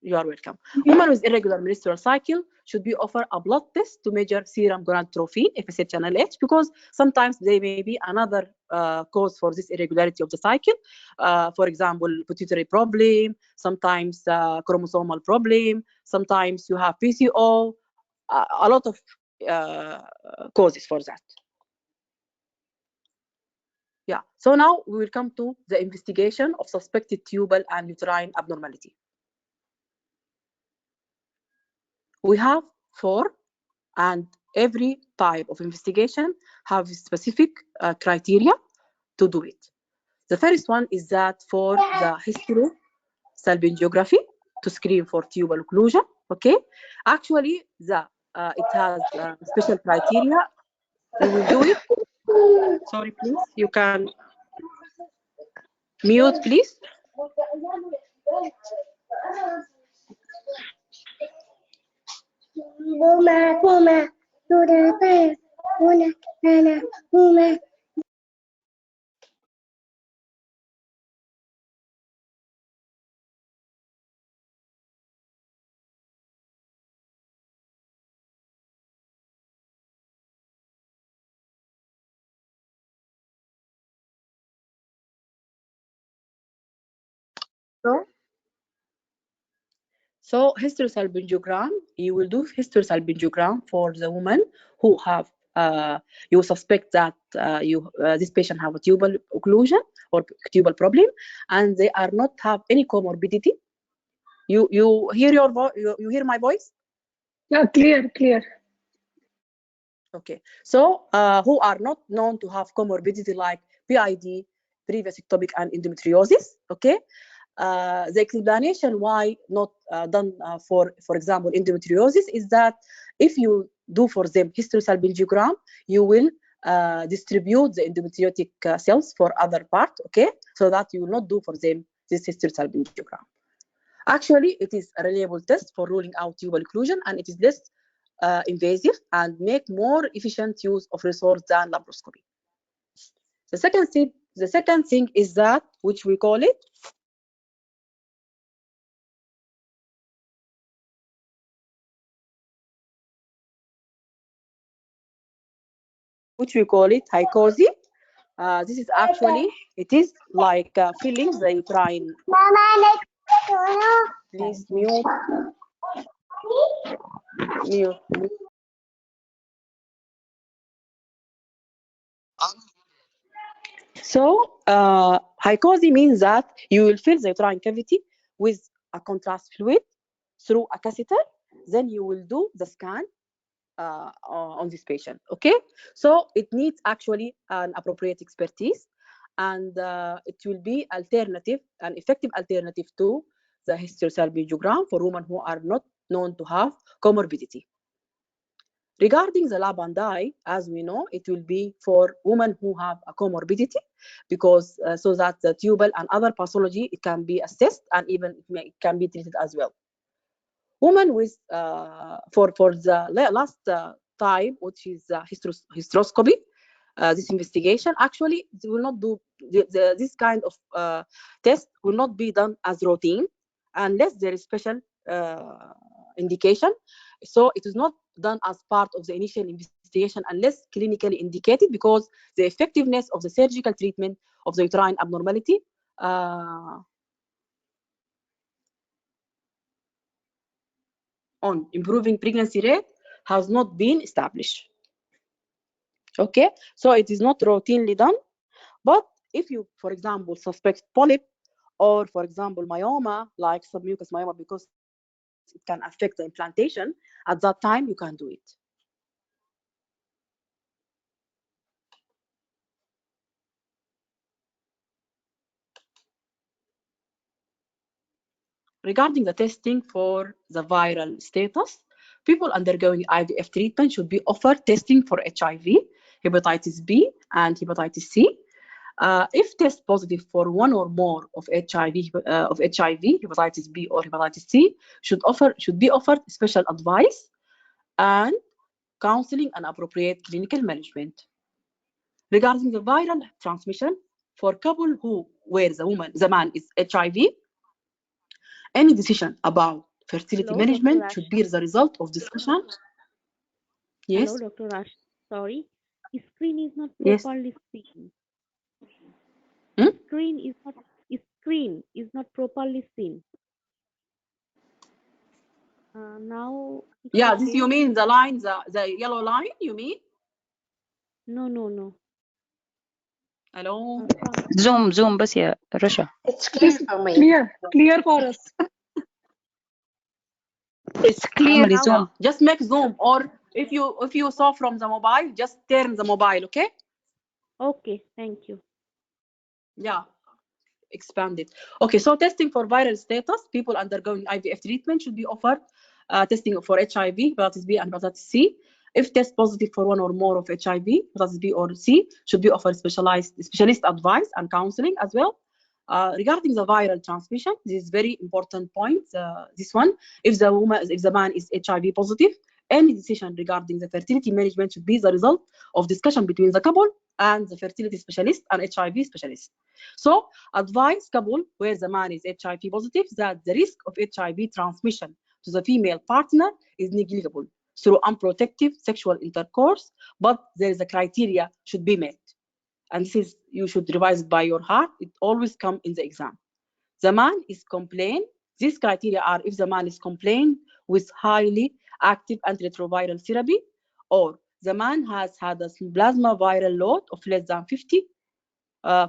you are welcome. Women with irregular menstrual cycle should be offered a blood test to measure serum gonadotropin, FSH channel H, because sometimes there may be another cause for this irregularity of the cycle. For example, pituitary problem, sometimes chromosomal problem, sometimes you have PCO, a lot of causes for that. Yeah. So now we will come to the investigation of suspected tubal and uterine abnormality. We have 4, and every type of investigation have specific criteria to do it. The first one is that for the hysterosalpingiography to screen for tubal occlusion. Okay. Actually, it has special criteria. We will do it. Sorry, please. You can mute, please. So hysterosalpingogram, you will do hysterosalpingogram for the woman who have you suspect that this patient have a tubal occlusion or tubal problem, and they are not have any comorbidity. You hear you hear my voice? Yeah, clear. Okay. So who are not known to have comorbidity like PID, previous ectopic, and endometriosis. Okay. The explanation why not done for example, endometriosis is that if you do for them hysterosalpingogram, you will distribute the endometriotic cells for other part. Okay, so that you will not do for them this hysterosalpingogram. Actually, it is a reliable test for ruling out tubal occlusion, and it is less invasive and make more efficient use of resource than laparoscopy. The second thing is that, which we call it hycosi. This is actually, it is like filling the uterine. Please mute. So hycosi means that you will fill the uterine cavity with a contrast fluid through a catheter. Then you will do the scan on this patient. Okay, so it needs actually an appropriate expertise, and it will be an effective alternative to the hysterosalpingogram for women who are not known to have comorbidity. Regarding the lab and dye, as we know, it will be for women who have a comorbidity, because so that the tubal and other pathology, it can be assessed and even it can be treated as well. Women with for the last time, which is hysteroscopy, this investigation actually will not do this kind of test will not be done as routine unless there is special indication. So it is not done as part of the initial investigation unless clinically indicated, because the effectiveness of the surgical treatment of the uterine abnormality on improving pregnancy rate has not been established. Okay, so it is not routinely done. But if you, for example, suspect polyp, or for example myoma, like submucous myoma, because it can affect the implantation, at that time you can do it. Regarding the testing for the viral status, people undergoing IVF treatment should be offered testing for HIV, hepatitis B, and hepatitis C. If test positive for one or more of HIV, hepatitis B or hepatitis C, should be offered special advice and counseling and appropriate clinical management. Regarding the viral transmission, for couple where the man is HIV, any decision about fertility Hello, management Dr. should be the result of discussion. Yes. Hello, Dr. Rash. Sorry, screen is not Yes. properly seen. Hmm? Screen is not properly seen. Now. Yeah, this you mean the line, the yellow line, you mean? No. Hello. zoom بس يا رشا. It's clear for me. Clear for us. It's clear. اعملي zoom. Just make zoom, or if you saw from the mobile, just turn the mobile, okay? Okay, thank you. Yeah, expand it. Okay, so testing for viral status, people undergoing IVF treatment should be offered testing for HIV, hepatitis B, and hepatitis C. If test positive for one or more of HIV, hepatitis B or C, should be offered specialist advice and counseling as well. Regarding the viral transmission, this is very important point. This one, if the man is HIV positive, any decision regarding the fertility management should be the result of discussion between the couple and the fertility specialist and HIV specialist. So advise couple where the man is HIV positive that the risk of HIV transmission to the female partner is negligible through unprotected sexual intercourse, but there is a criteria should be met. And this is, you should revise it by your heart. It always comes in the exam. The man is complained. These criteria are if the man is complained with highly active antiretroviral therapy, or the man has had a plasma viral load of less than 50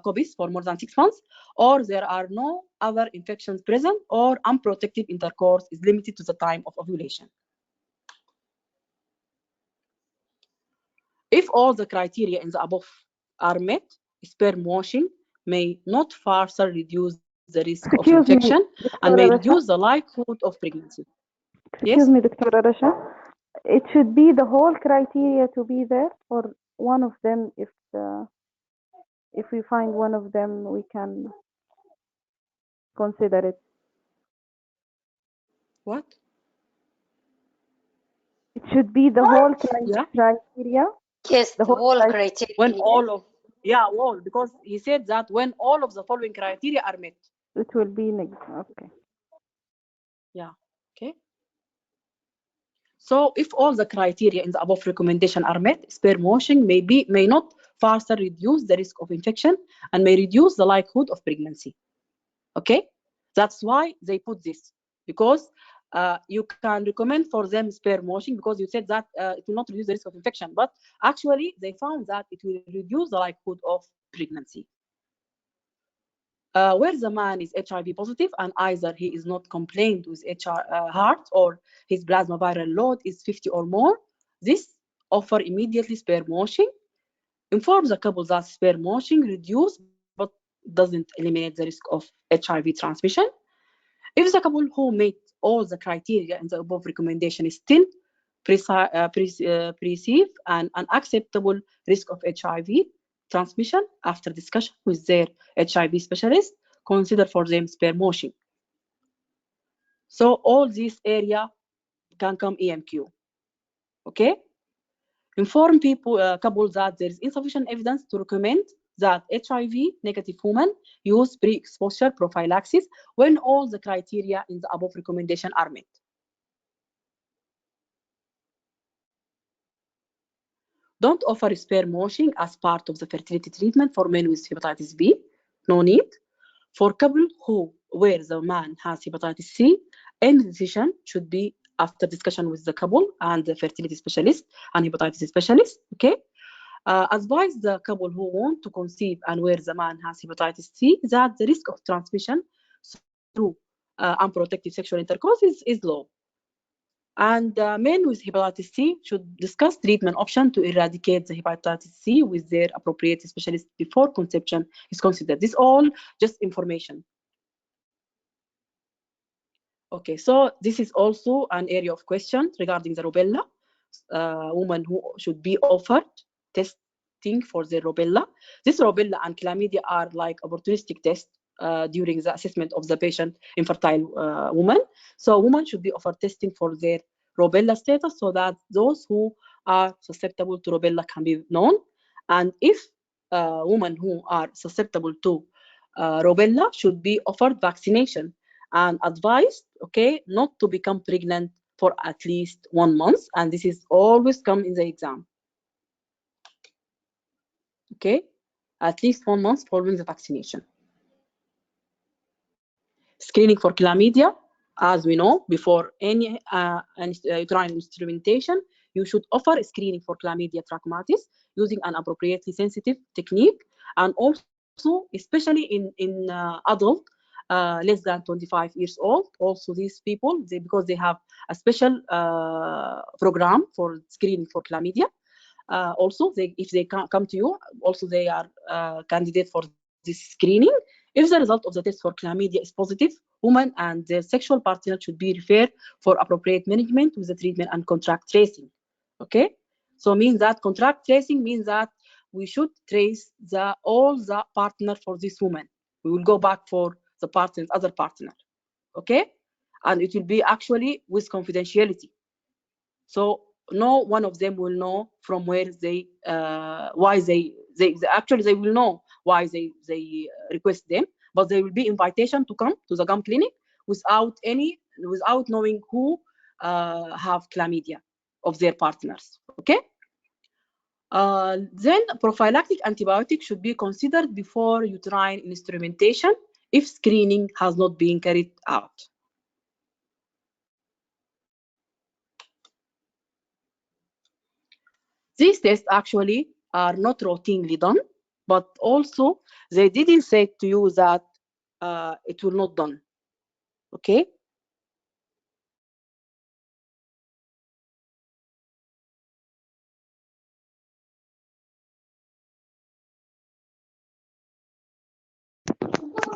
copies for more than 6 months, or there are no other infections present, or unprotected intercourse is limited to the time of ovulation. If all the criteria in the above are met, sperm washing may not further reduce the risk of Excuse me, infection and may Dr. reduce Rasha. the likelihood of pregnancy. Excuse Yes? me, Dr. Rasha. It should be the whole criteria to be there, or one of them. If we find one of them, we can consider it. What? It should be the whole Yeah. criteria. Yes, The the whole whole criteria. criteria. When all of, yeah, all, because he said that when all of the following criteria are met. It will be negative. Okay. Yeah. Okay. So if all the criteria in the above recommendation are met, sperm washing may not further reduce the risk of infection and may reduce the likelihood of pregnancy. Okay, that's why they put this, because you can recommend for them sperm washing because you said that it will not reduce the risk of infection, but actually they found that it will reduce the likelihood of pregnancy. Where the man is HIV positive and either he is not complained with heart or his plasma viral load is 50 or more, this offer immediately sperm washing. Inform the couple that sperm washing reduce but doesn't eliminate the risk of HIV transmission. If the couple who meet all the criteria in the above recommendation is still perceive an unacceptable risk of HIV transmission after discussion with their HIV specialist, consider for them sperm washing. So all this area can come EMQ. Okay? Inform couples that there is insufficient evidence to recommend that HIV negative women use pre-exposure prophylaxis when all the criteria in the above recommendation are met. Don't offer sperm washing as part of the fertility treatment for men with hepatitis B. No need. For couple where the man has hepatitis C, any decision should be after discussion with the couple and the fertility specialist and hepatitis specialist. Okay. Advise the couple who want to conceive and where the man has hepatitis C that the risk of transmission through unprotected sexual intercourse is low. And men with hepatitis C should discuss treatment option to eradicate the hepatitis C with their appropriate specialist before conception is considered. This all just information. Okay, so this is also an area of question regarding the rubella. Women who should be offered testing for their rubella. This rubella and chlamydia are like opportunistic tests during the assessment of the patient infertile woman. So women should be offered testing for their rubella status so that those who are susceptible to rubella can be known. And if women who are susceptible to rubella should be offered vaccination and advised, okay, not to become pregnant for at least 1 month. And this is always come in the exam. Okay, at least 1 month following the vaccination. Screening for chlamydia, as we know, before any uterine instrumentation, you should offer screening for chlamydia trachomatis using an appropriately sensitive technique, and also, especially in adult less than 25 years old. Also, these people, because they have a special program for screening for chlamydia. Also, if they come to you, also they are candidate for this screening. If the result of the test for chlamydia is positive, women and their sexual partner should be referred for appropriate management with the treatment and contact tracing. Okay, so means that contact tracing means that we should trace all the partner for this woman. We will go back for the other partner. Okay, and it will be actually with confidentiality. So no one of them will know from where they why they actually they will know why they request them, but they will be invitation to come to the GAM clinic without knowing who have chlamydia of their partners. Okay. Then prophylactic antibiotics should be considered before uterine instrumentation if screening has not been carried out. These tests actually are not routinely done, but also they didn't say to you that it will not done. Okay.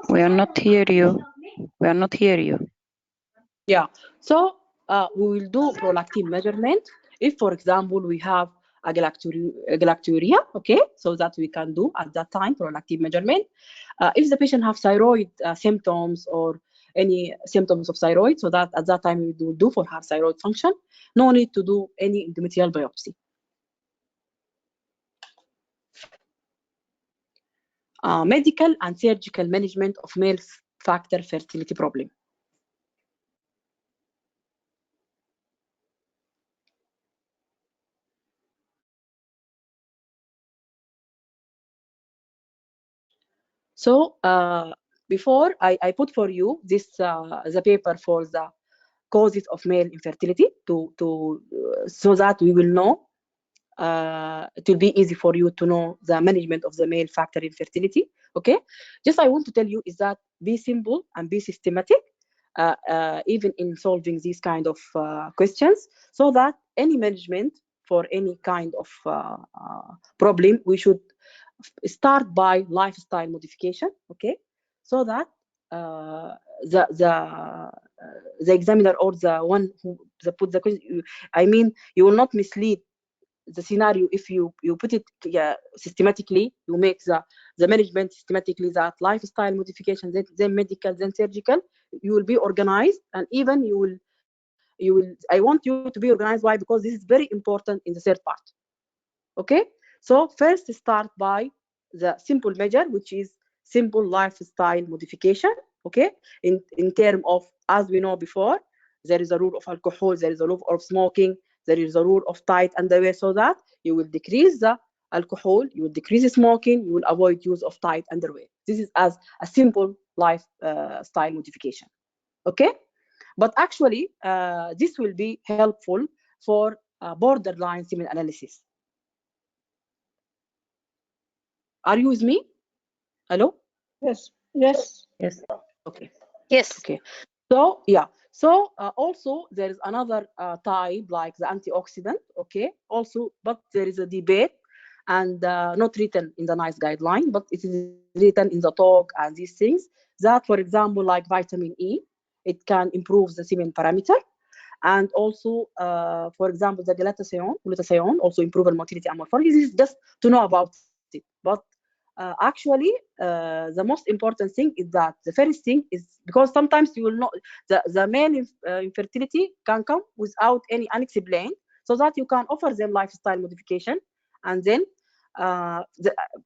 We are not hear you. We are not hear you. Yeah. So we will do prolactin measurement if, for example, we have a galacturia, okay, so that we can do at that time prolactin measurement. If the patient have thyroid symptoms or any symptoms of thyroid, so that at that time we will do for her thyroid function. No need to do any endometrial biopsy. Medical and surgical management of male factor fertility problem. So before I put for you this the paper for the causes of male infertility so that we will know it will be easy for you to know the management of the male factor infertility. Okay, just I want to tell you is that be simple and be systematic even in solving these kind of questions, so that any management for any kind of problem we should start by lifestyle modification. Okay, so that the examiner or the one who put the question, I mean, you will not mislead the scenario if you put it systematically. You make the management systematically, that lifestyle modification, then medical, then surgical. You will be organized, and even you will I want you to be organized. Why? Because this is very important in the third part. Okay, so first start by the simple measure, which is simple lifestyle modification. Okay, in terms of, as we know before, there is a rule of alcohol, there is a rule of smoking, there is a rule of tight underwear, so that you will decrease the alcohol, you will decrease the smoking, you will avoid use of tight underwear. This is as a simple lifestyle modification. Okay, but actually this will be helpful for borderline semen analysis. Are you with me? Hello? Yes. Yes. Yes. Okay. Yes. Okay. So yeah. So also there is another type like the antioxidant. Okay. Also, but there is a debate and not written in the NICE guideline, but it is written in the talk and these things, that, for example, like vitamin E, it can improve the semen parameter. And also, for example, the glutathione also improve the motility and morphology. This is just to know about it. But actually, the most important thing is that the first thing is, because sometimes you will not, the male infertility can come without any unexplained, so that you can offer them lifestyle modification, and then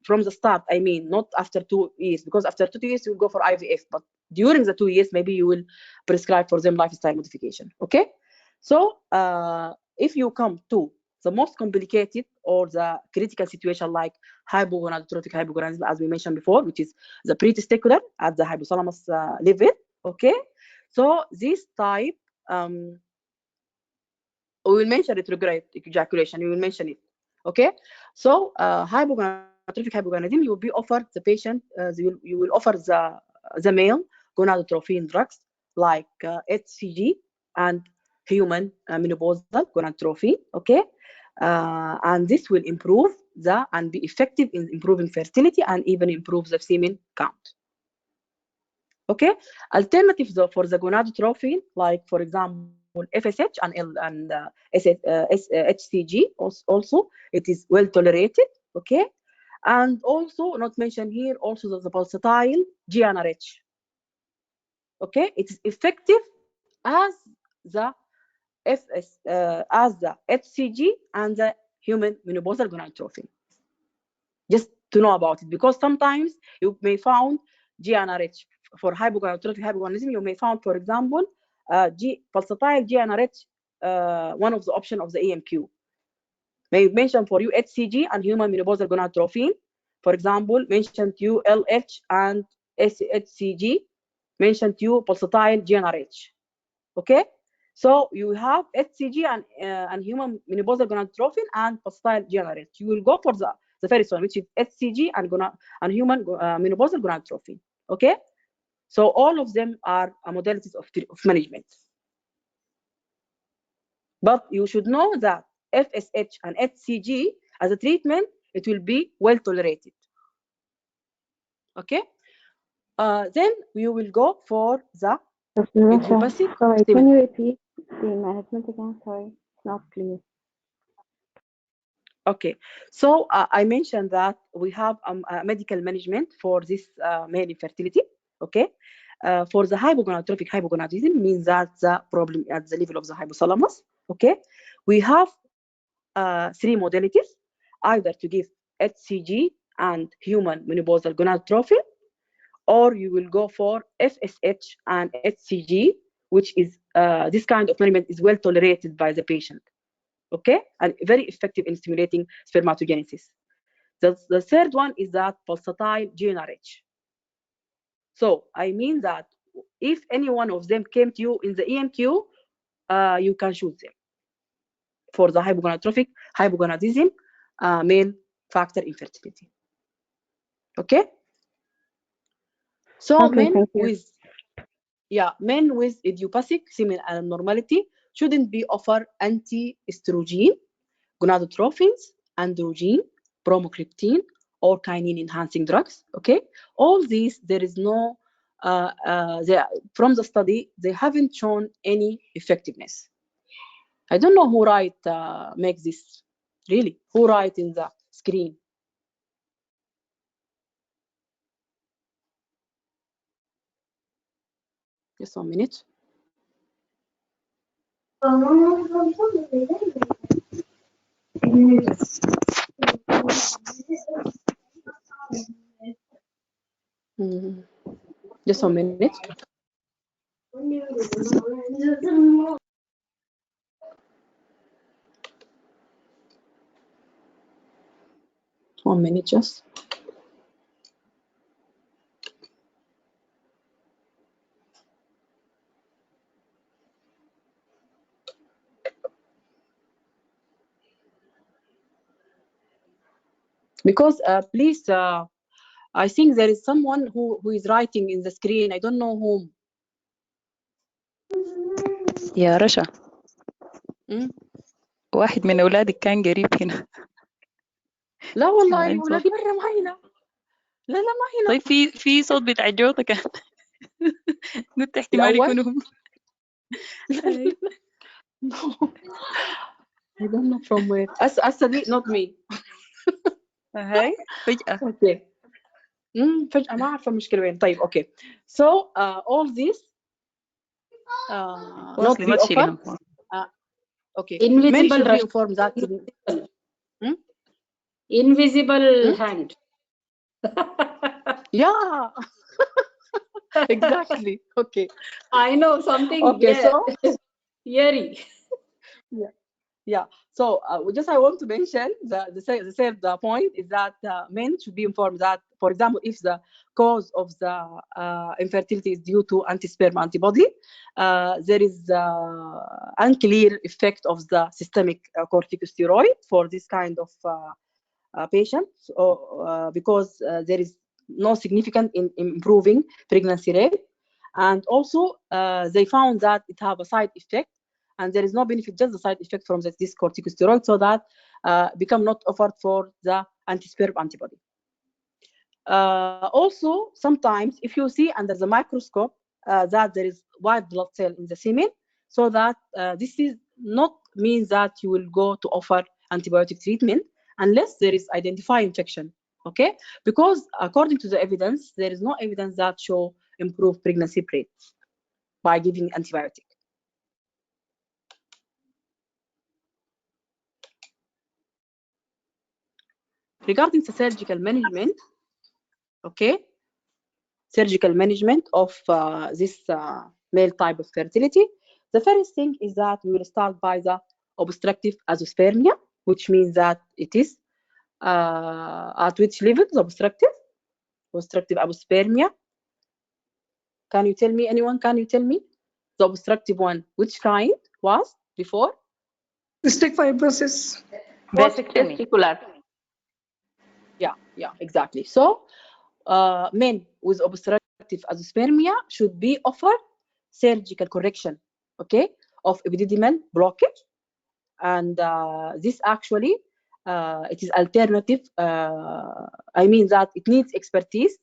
from the start, I mean, not after 2 years, because after 2 years you will go for IVF, but during the 2 years maybe you will prescribe for them lifestyle modification. Okay, so if you come to the most complicated or the critical situation like hypogonadotrophic hypogonadism, as we mentioned before, which is the pretesticular at the hypothalamus level. Okay, so this type, we will mention retrograde ejaculation, we will mention it. Okay, so hypogonadotrophic hypogonadism, you will be offered the patient, you will offer the male gonadotrophin drugs like HCG and human menopausal gonadotrophin. Okay, and this will improve and be effective in improving fertility and even improve the semen count. Okay, alternatives for the gonadotrophin, like for example FSH and HCG, also it is well tolerated. Okay, and also not mentioned here also the pulsatile GnRH. Okay, it is effective as the HCG and the human menopausal gonadotrophin. Just to know about it, because sometimes you may found GnRH for hypogonadotrophic hypogonadism. You may found, for example, pulsatile GnRH, one of the option of the EMQ. May mention for you HCG and human menopausal gonadotrophin. For example, mentioned you LH and HCG. Mentioned you pulsatile GnRH. Okay, so you have HCG and human menopausal gonadotrophin and pulsatile GnRH. You will go for the first one, which is HCG and human menopausal gonadotrophin. Okay, so all of them are modalities of management. But you should know that FSH and HCG as a treatment, it will be well tolerated. Okay, then we will go for the idiopathic. Sorry, can you repeat the management again? Sorry, it's not clear. Okay, so I mentioned that we have medical management for this male infertility. Okay, for the hypogonadotrophic hypogonadism, means that the problem at the level of the hypothalamus. Okay, we have 3 modalities, either to give HCG and human menopausal gonadotrophin, or you will go for FSH and HCG, which is this kind of management is well tolerated by the patient. Okay, and very effective in stimulating spermatogenesis. The third one is that pulsatile GnRH. So I mean that if any one of them came to you in the EMQ, you can choose them for the hypogonadotrophic hypogonadism, male factor infertility. Okay, so Okay, men with idiopathic semen abnormality shouldn't be offered anti-estrogen, gonadotrophins, androgen, bromocriptine, or kinine enhancing drugs. Okay, all these, there is no from the study, they haven't shown any effectiveness. I don't know who makes this, really, who write in the screen. Just 1 minute. Just 1 minute. One minute, just. Because please, I think there is someone who is writing in the screen. I don't know whom. يا رشا واحد من أولادك كان قريب هنا. لا والله سامعين أولاد صوت؟ مرة ما هنا. لا ما هنا. طيب في صوت بتاع جوطة كان. قلت احتمال الأول؟ يكونوا هم. No. I don't know from where. أسدي not me. هاي فجأة. Okay. فجأة ما أعرف المشكلة وين. طيب okay. So all this not be offered. Okay. Men should be informed that. Invisible hand. Yeah. Exactly. Okay. I know something. Okay. Yeah. So. Yeri. Yeah. So just I want to mention the third point is that men should be informed that, for example, if the cause of the infertility is due to anti-sperm antibody, there is unclear effect of the systemic corticosteroid for this kind of patients, because there is no significant in improving pregnancy rate, and also they found that it have a side effect. And there is no benefit, just the side effect from this corticosteroid, so that become not offered for the anti-sperm antibody. Also, sometimes if you see under the microscope that there is white blood cell in the semen, so that this is not means that you will go to offer antibiotic treatment unless there is identified infection. Okay, because according to the evidence, there is no evidence that show improved pregnancy rates by giving antibiotic. Regarding the surgical management, okay, surgical management of this male type of fertility, the first thing is that we will start by the obstructive azoospermia, which means that it is at which level the obstructive azoospermia. Can you tell me, anyone? Can you tell me the obstructive one, which kind was before? Cystic fibrosis. Basic testicular. Yeah, exactly. So men with obstructive azoospermia should be offered surgical correction, okay, of epididymal blockage, and this actually it is alternative. I mean that it needs expertise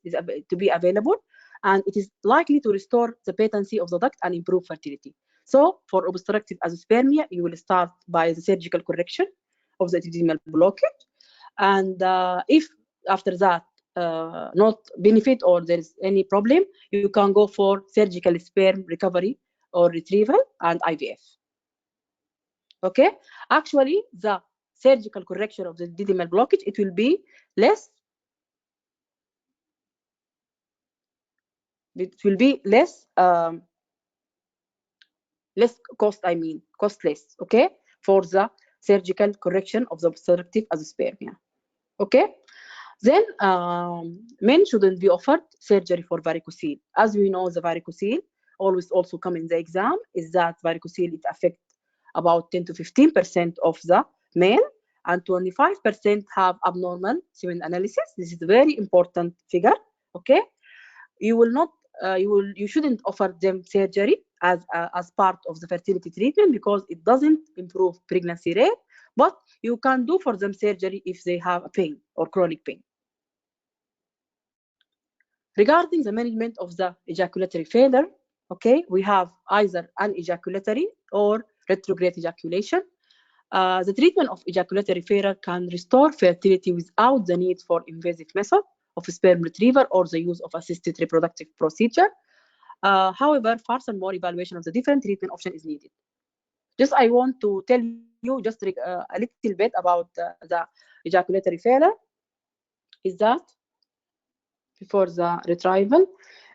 to be available, and it is likely to restore the patency of the duct and improve fertility. So for obstructive azoospermia, you will start by the surgical correction of the epididymal blockage, and if after that not benefit or there is any problem, you can go for surgical sperm recovery or retrieval and IVF. Okay, actually the surgical correction of the epididymal blockage, it will be less. It will be less cost, I mean costless, okay, for the surgical correction of the obstructive azoospermia. Okay, then men shouldn't be offered surgery for varicocele. As we know, the varicocele always also come in the exam, is that varicocele, it affects about 10 to 15% of the male, and 25% have abnormal semen analysis. This is a very important figure. Okay, you will not you shouldn't offer them surgery as part of the fertility treatment, because it doesn't improve pregnancy rate, but you can do for them surgery if they have a pain or chronic pain. Regarding the management of the ejaculatory failure, okay, we have either anejaculatory or retrograde ejaculation. The treatment of ejaculatory failure can restore fertility without the need for invasive method of sperm retrieval or the use of assisted reproductive procedure. However, further more evaluation of the different treatment option is needed. Just I want to tell you just a little bit about the ejaculatory failure. Is that before the retrieval?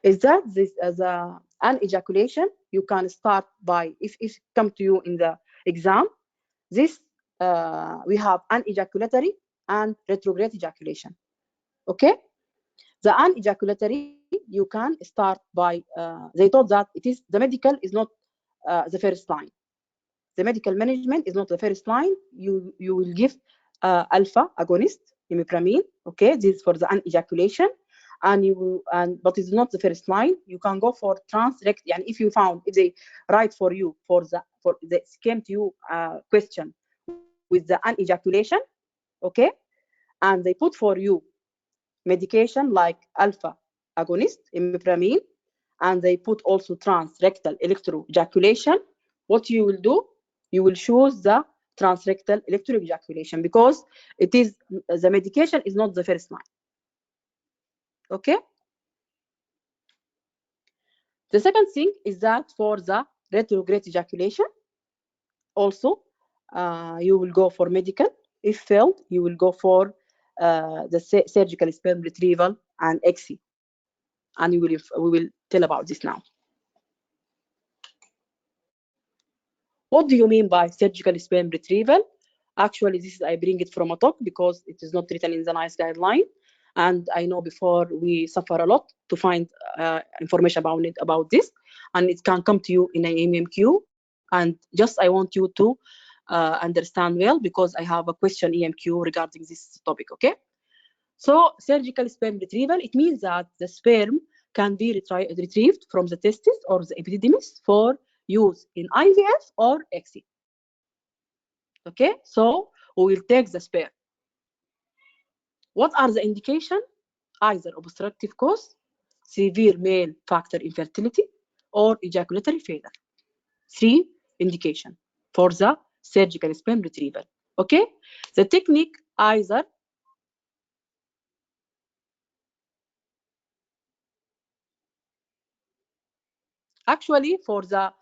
Is that this as an ejaculation? You can start by if come to you in the exam. This we have anejaculatory and retrograde ejaculation. Okay, the anejaculatory you can start by. They thought that it is the medical is not the first line. The medical management is not the first line. You will give alpha agonist, imipramine. Okay, this is for the anejaculation, and but it's not the first line. You can go for transrect. And if you found if they write for you for the came to you question with the anejaculation, okay, and they put for you medication like alpha agonist, imipramine, and they put also transrectal electroejaculation. What you will do? You will choose the transrectal electroejaculation because it is the medication is not the first line. Okay. The second thing is that for the retrograde ejaculation, also you will go for medical. If failed, you will go for the surgical sperm retrieval and EXI, and we will tell about this now. What do you mean by surgical sperm retrieval? Actually, this is I bring it from a talk because it is not written in the NICE guideline, and I know before we suffer a lot to find information about this, and it can come to you in an EMQ. And just I want you to understand well because I have a question EMQ regarding this topic. Okay, so surgical sperm retrieval, it means that the sperm can be retrieved from the testis or the epididymis for use in IVF or ICSI. Okay, so we will take the sperm. What are the indications? Either obstructive cause, severe male factor infertility, or ejaculatory failure. 3 indications for the surgical sperm retrieval. Okay, the technique either actually for the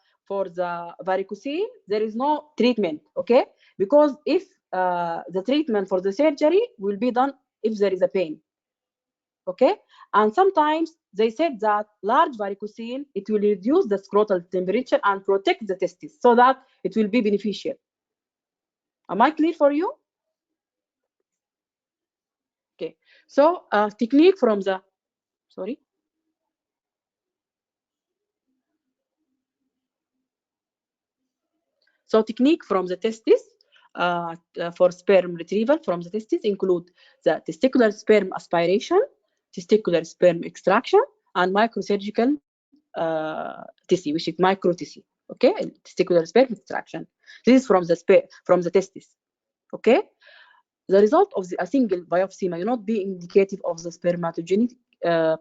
varicocele there is no treatment. Okay, because if the treatment for the surgery will be done if there is a pain. Okay, and sometimes they said that large varicocele it will reduce the scrotal temperature and protect the testes so that it will be beneficial. Am I clear for you? Okay, so technique from the So technique from the testis for sperm retrieval from the testis include the testicular sperm aspiration, testicular sperm extraction, and microsurgical tissue, which is micro tissue. Okay, testicular sperm extraction. This is from the testis. Okay, the result of a single biopsy may not be indicative of the spermatogenic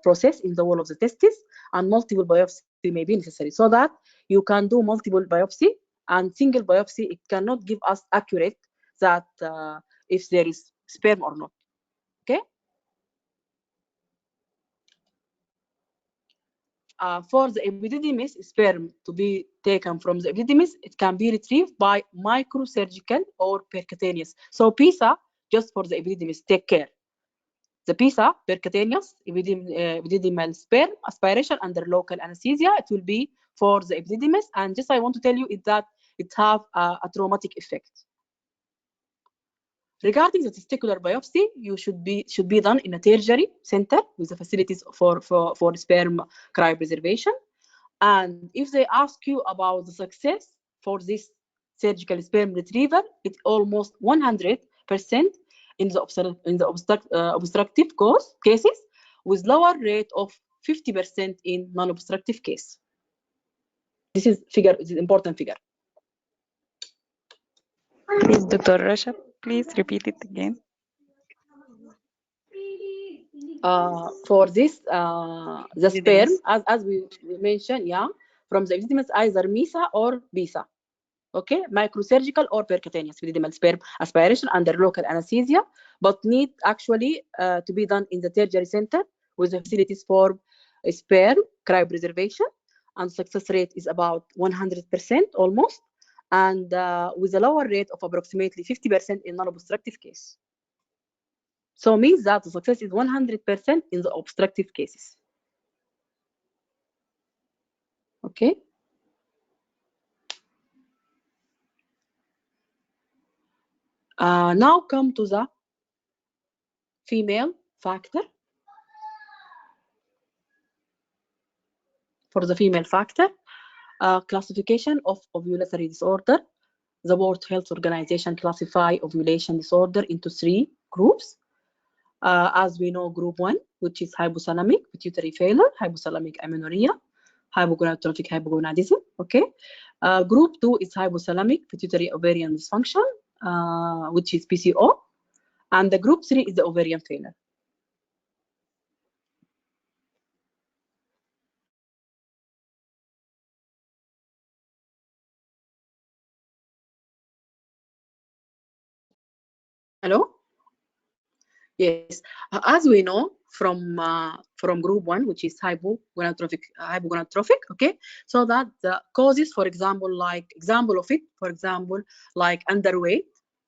process in the wall of the testis, and multiple biopsy may be necessary so that you can do multiple biopsy. And single biopsy, it cannot give us accurate that if there is sperm or not. Okay. For the epididymis sperm to be taken from the epididymis, it can be retrieved by microsurgical or percutaneous. So PISA, just for the epididymis, take care. The PISA, percutaneous epididymal sperm aspiration under local anesthesia, it will be for the epididymis. And just I want to tell you is that it have a traumatic effect. Regarding the testicular biopsy, you should be done in a tertiary center with the facilities for sperm cryopreservation. And if they ask you about the success for this surgical sperm retrieval, it's almost 100% in the obstructive cause cases, with lower rate of 50% in non-obstructive case. This is an important figure. Please, Dr. Rasha, please repeat it again. for this, the sperm, as we mentioned, yeah, from the epididymis, either MESA or BISA. Okay, microsurgical or percutaneous epididymal sperm aspiration under local anesthesia, but need actually to be done in the tertiary center with the facilities for sperm cryopreservation, and success rate is about 100% almost, and with a lower rate of approximately 50% in non-obstructive case. So means that the success is 100% in the obstructive cases. Okay. Now come to the female factor. For the female factor, classification of ovulatory disorder. The World Health Organization classify ovulation disorder into 3 groups. As we know, group 1, which is hypothalamic pituitary failure, hypothalamic amenorrhea, hypogonadotrophic hypogonadism. Okay. Group 2 is hypothalamic pituitary ovarian dysfunction, which is PCO, and the group 3 is the ovarian failure. Hello? Yes. As we know from group 1, which is hypogonadotrophic, okay? So that the causes, for example, like underweight,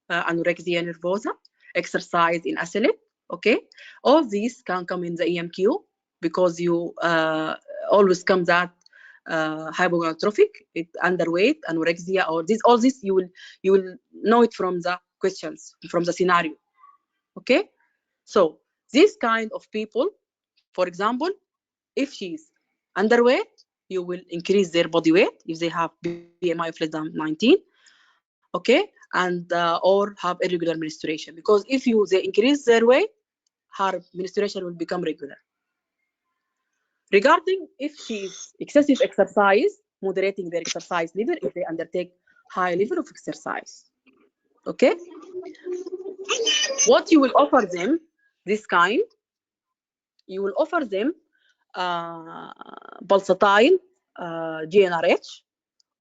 anorexia nervosa, exercise inactivity, okay? All these can come in the EMQ because you always come that hypogonadotrophic, underweight, anorexia, or all this you will know it from the questions, from the scenario, okay? So this kind of people, for example, if she's underweight, you will increase their body weight if they have BMI of less than 19, okay, and or have irregular menstruation, because if they increase their weight, her menstruation will become regular. Regarding if she's excessive exercise, moderating their exercise level if they undertake high level of exercise, okay. What you will offer them, this kind, you will offer them pulsatile GnRH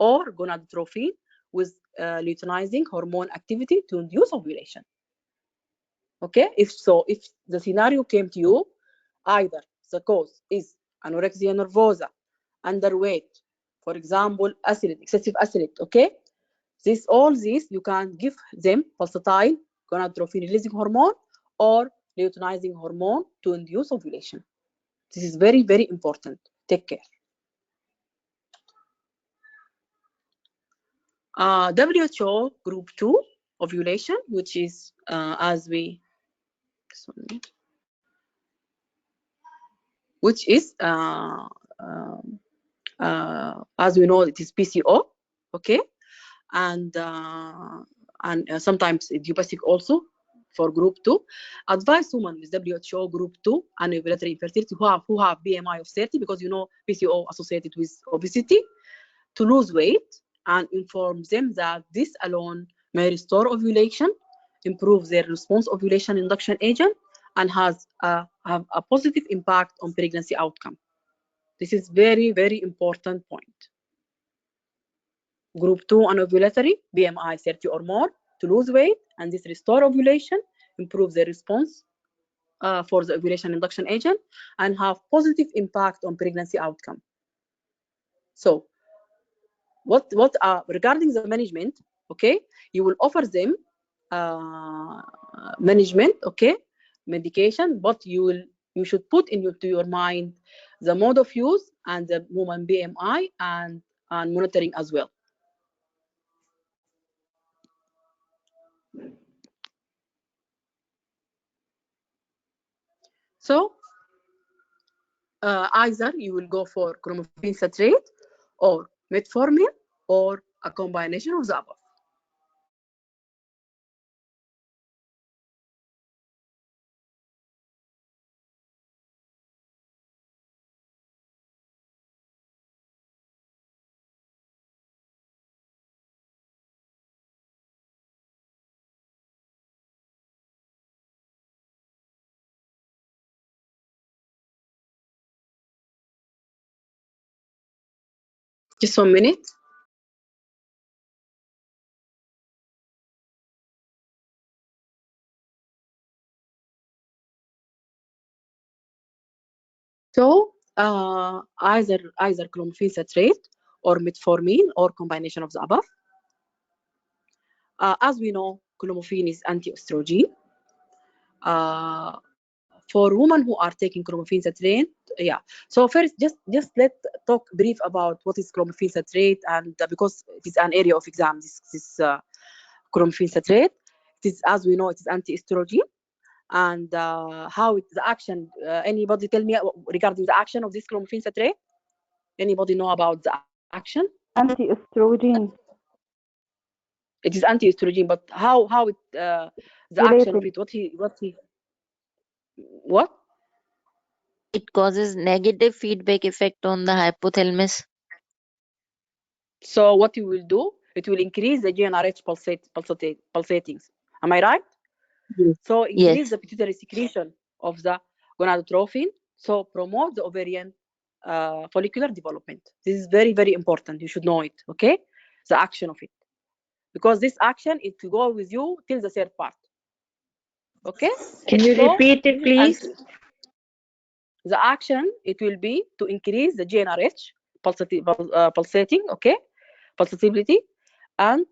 or gonadotrophin with luteinizing hormone activity to induce ovulation. Okay, if the scenario came to you, either the cause is anorexia nervosa, underweight, for example, excessive acid, okay, all these you can give them pulsatile gonadotrophin releasing hormone or luteinizing hormone to induce ovulation. This is very, very important. Take care. WHO group 2 ovulation, which is as we know, it is PCO, okay, and sometimes idiopathic also for group 2. Advise women with WHO group 2 and ovulatory infertility who have BMI of 30, because you know PCO associated with obesity, to lose weight, and inform them that this alone may restore ovulation, improve their response ovulation induction agent, and have a positive impact on pregnancy outcome. This is very, very important point. Group 2 and ovulatory, BMI 30 or more, to lose weight, and this restore ovulation, improve their response for the ovulation induction agent, and have positive impact on pregnancy outcome. So what regarding the management, okay, you will offer them management, okay, medication, but you should put into your mind the mode of use and the woman BMI and monitoring as well. So either you will go for chromophene citrate or metformin or a combination of the above. Just 1 minute. So either clomiphene citrate or metformin or combination of the above. As we know, clomiphene is anti-estrogen. For women who are taking clomiphene citrate, yeah. So first, just let's talk brief about what is clomiphene citrate, and because it is an area of exam, this clomiphene citrate. It is, as we know, it is anti-estrogen. And how the action, anybody tell me regarding the action of this clomiphene citrate? Anybody know about the action? Anti-estrogen. It is anti-estrogen, but how it the action of it? What? It causes negative feedback effect on the hypothalamus. So what you will do? It will increase the GnRH pulsatings. Am I right? Yes. So increase Yes. the pituitary secretion of the gonadotrophin. So promote the ovarian follicular development. This is very, very important. You should know it. Okay, the action of it, because this action it will go with you till the third part. Okay. Can you repeat it, please? The action it will be to increase the GnRH pulsating. Okay, pulsatility, and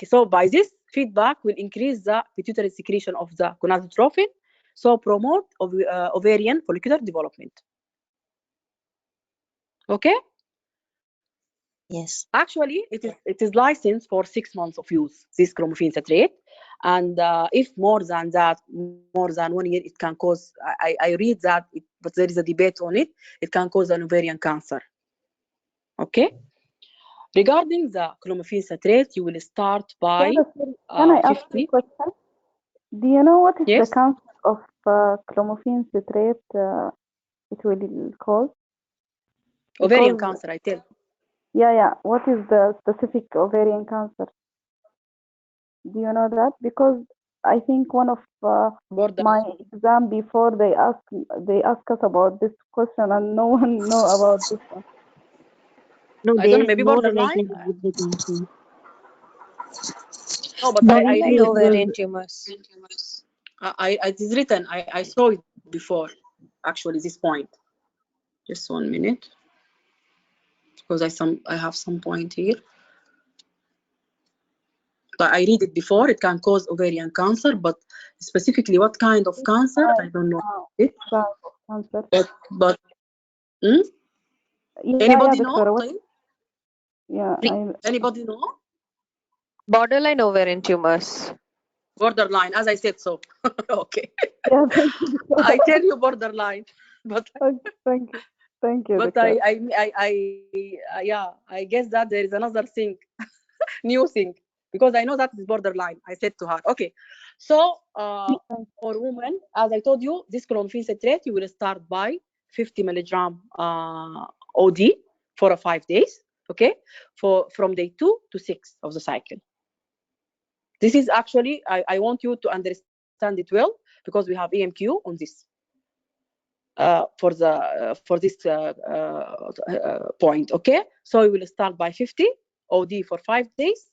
so by this feedback will increase the pituitary secretion of the gonadotrophin, so promote ovarian follicular development. Okay. Yes. Actually, it is licensed for 6 months of use, this clomiphene citrate, and if more than that, more than 1 year, it can cause. I read that, but there is a debate on it. It can cause an ovarian cancer. Okay. Regarding the clomiphene citrate, you will start by Can I ask you a question? Do you know what is the cancer of clomiphene citrate it will cause? Ovarian cancer, I tell. Yeah. What is the specific ovarian cancer? Do you know that? Because I think one of my exam before they ask us about this question, and no one know about this one. No, I there don't know, is maybe no borderline. relationship with the cancer. No, but I read it. Ovarian tumors. It is written. I saw it before. Actually, this point. Just 1 minute, because I have some point here. But I read it before. It can cause ovarian cancer, but specifically what kind of cancer, I don't know it. Cancer. But anybody know? Anybody know? Borderline ovarian tumors. Borderline, as I said so. Okay. Yeah, thank you. I tell you borderline, but thank you. But Doctor. I guess that there is another thing, new thing, because I know that is borderline. I said to her, okay. So for women, as I told you, this clomiphene citrate, you will start by 50 milligram OD for 5 days. Okay, from day 2 to 6 of the cycle. This is actually, I want you to understand it well, because we have EMQ on this. For this point. Okay, so we will start by 50 OD for 5 days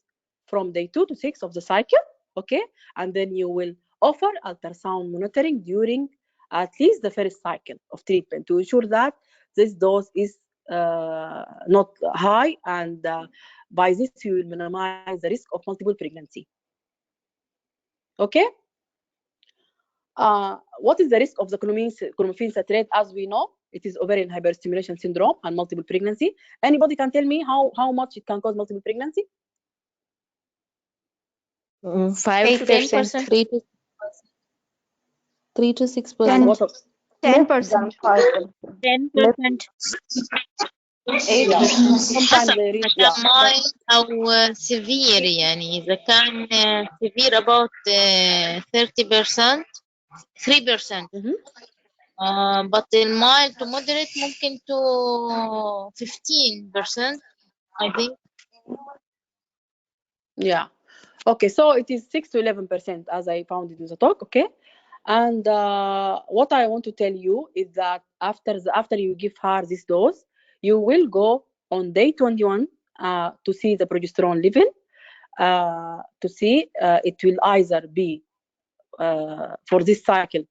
from day 2 to 6 of the cycle. Okay, and then you will offer ultrasound monitoring during at least the first cycle of treatment to ensure that this dose is not high, and by this you will minimize the risk of multiple pregnancy. Okay. What is the risk of the clomiphene citrate? As we know, it is ovarian hyperstimulation syndrome and multiple pregnancy. Anybody can tell me how much it can cause multiple pregnancy? 5 to 10%. 3 to 6%. 10%. 10%. 8%. حسب mild أو severe، يعني إذا كان severe about 30%, 3%. But in mild to moderate ممكن to 15%, I think. Yeah. Okay, so it is 6 to 11% as I found it in the talk. Okay, and what I want to tell you is that after you give her this dose, you will go on day 21 to see the progesterone level, to see it will either be for this cycle,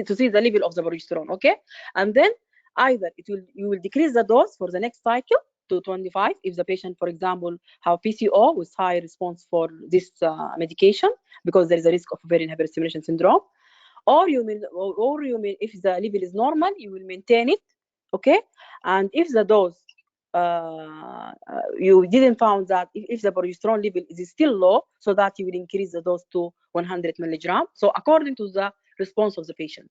to see the level of the progesterone, okay? And then either you will decrease the dose for the next cycle to 25 if the patient, for example, have PCO with high response for this medication, because there is a risk of ovarian hyperstimulation syndrome, or you may, if the level is normal, you will maintain it, okay? And if the dose you didn't found that if the progesterone level is still low, so that you will increase the dose to 100 milligrams. So according to the response of the patient.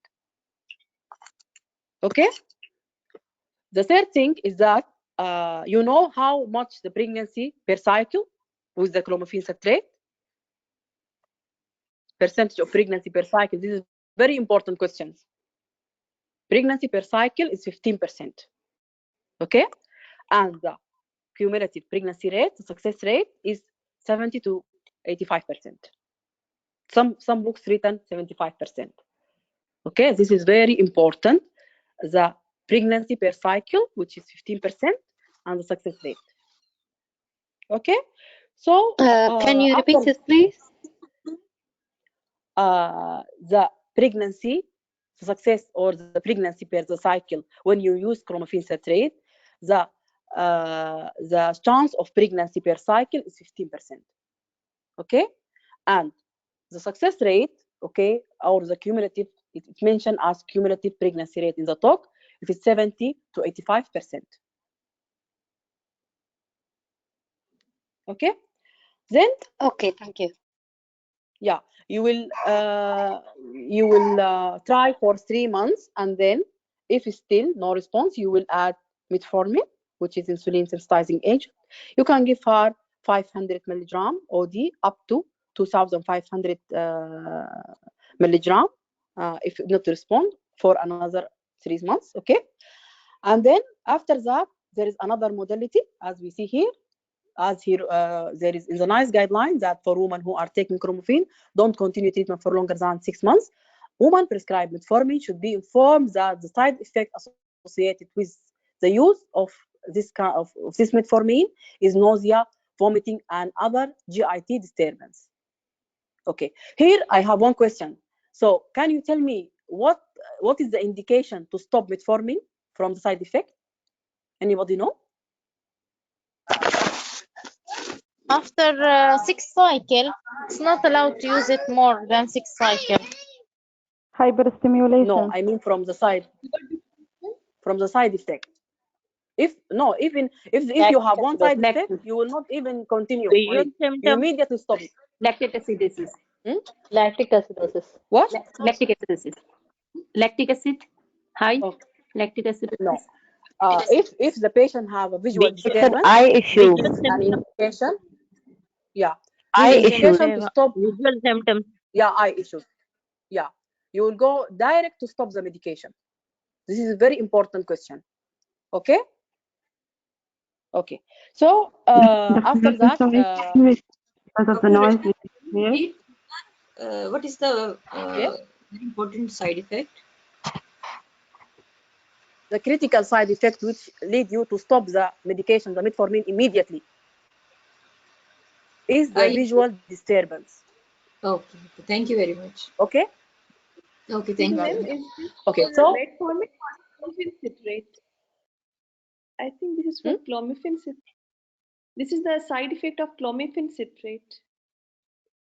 Okay. The third thing is that you know how much the pregnancy per cycle with the clomiphene citrate, percentage of pregnancy per cycle. This is very important questions. Pregnancy per cycle is 15%. Okay, and the cumulative pregnancy rate, the success rate is 70 to 85%. Some books written 75%. Okay, this is very important. The pregnancy per cycle, which is 15%, and the success rate. Okay, so can you repeat this, please? The pregnancy success or the pregnancy per the cycle when you use clomiphene citrate, the chance of pregnancy per cycle is 15%. Okay, and the success rate, okay, or the cumulative, it's mentioned as cumulative pregnancy rate in the talk, if it's 70 to 85%. Okay, then okay, thank you. Yeah, you will try for 3 months, and then if still no response, you will add metformin, which is insulin sensitizing agent. You can give her 500 milligram OD up to 2,500 milligram if not respond for another 3 months. Okay, and then after that there is another modality, as we see here. As here, there is in the NICE guidelines that for women who are taking clomiphene, don't continue treatment for longer than 6 months. Women prescribed metformin should be informed that the side effect associated with the use of this kind of this metformin is nausea, vomiting, and other GIT disturbance. Okay, here I have one question. So can you tell me what is the indication to stop metformin from the side effect? Anybody know? After 6 cycle, it's not allowed to use it more than 6 cycle. Hyperstimulation. No, I mean from the side effect. Even if you have one side effect, you will not even continue. You immediately stop it. Lactic acidosis. Lactic acidosis. What? Lactic acidosis. Lactic acid. High. Okay. Lactic acidosis. No. If the patient have a visual disturbance, eye issue. an indication. Yeah. Eye issues. To stop visual symptoms. Yeah, eye issues. Yeah. You will go direct to stop the medication. This is a very important question. Okay. Okay. So after that, because of the noise. What is the very important side effect? The critical side effect which lead you to stop the medication, the metformin, immediately, is the visual disturbance. Okay. Thank you very much. Okay. Okay. Thank you. Okay. So metformin or clomiphene citrate. I think this is for clomiphene citrate. This is the side effect of clomiphene citrate.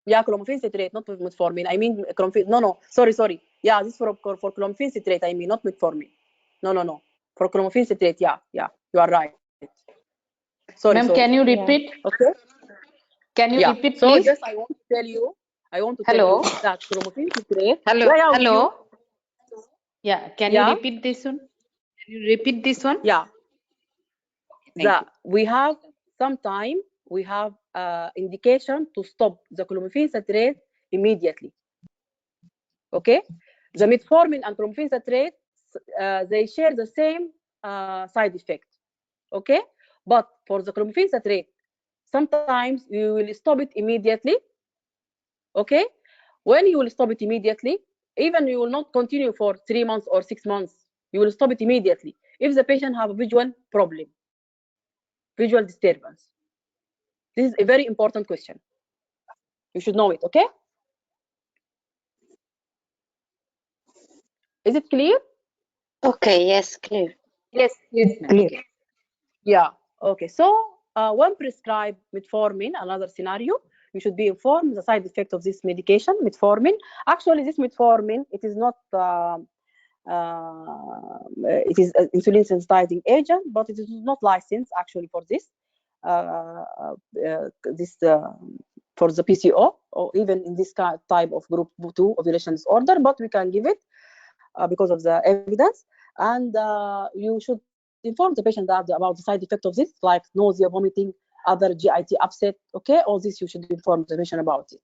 Yeah, clomiphene citrate, not metformin. I mean clomiphene. No. Sorry. Yeah, this for clomiphene citrate. I mean not metformin. No. For clomiphene citrate. Yeah. You are right. Sorry. Ma'am, can you repeat? Yeah. Okay. Can you repeat, so please? Just I want to tell you that clomiphene citrate. Hello. Yeah. Can you repeat this one? Can you repeat this one? Yeah. We have indication to stop the clomiphene citrate immediately. Okay. The metformin and clomiphene citrate, they share the same side effect. Okay. But for the clomiphene citrate, sometimes you will stop it immediately. Okay. When you will stop it immediately, even you will not continue for 3 months or 6 months, you will stop it immediately if the patient have a visual problem, visual disturbance. This is a very important question. You should know it, okay? Is it clear? Okay, yes, clear. Yes, ma'am. Clear. Okay. Yeah, okay. So when prescribed metformin, another scenario, you should be informed the side effect of this medication, metformin. Actually, this metformin, it is not, it is an insulin sensitizing agent, but it is not licensed actually for this, for the PCO, or even in this type of group 2 ovulation disorder, but we can give it because of the evidence. And you should inform the patient about the side effect of this, like nausea, vomiting, other GIT upset. Okay, all this you should inform the patient about it.